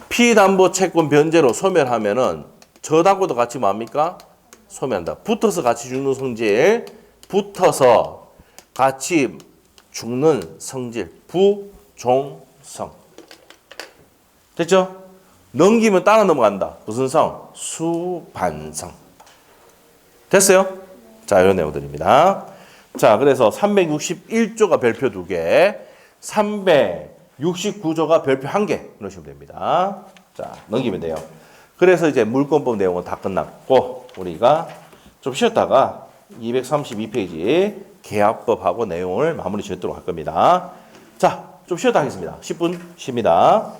피담보 채권 변제로 소멸하면은 저당권도 같이 뭡니까? 소멸한다. 붙어서 같이 죽는 성질, 붙어서 같이 죽는 성질, 부종성. 됐죠? 넘기면 따라 넘어간다. 무슨 성? 수반성. 됐어요? 자, 이런 내용들입니다. 자, 그래서 361조가 별표 2개, 369조가 별표 1개 넣으시면 됩니다. 자, 넘기면 돼요. 그래서 이제 물권법 내용은 다 끝났고, 우리가 좀 쉬었다가 232페이지 계약법하고 내용을 마무리 짓도록 할 겁니다. 자, 좀 쉬었다 하겠습니다. 10분 쉽니다.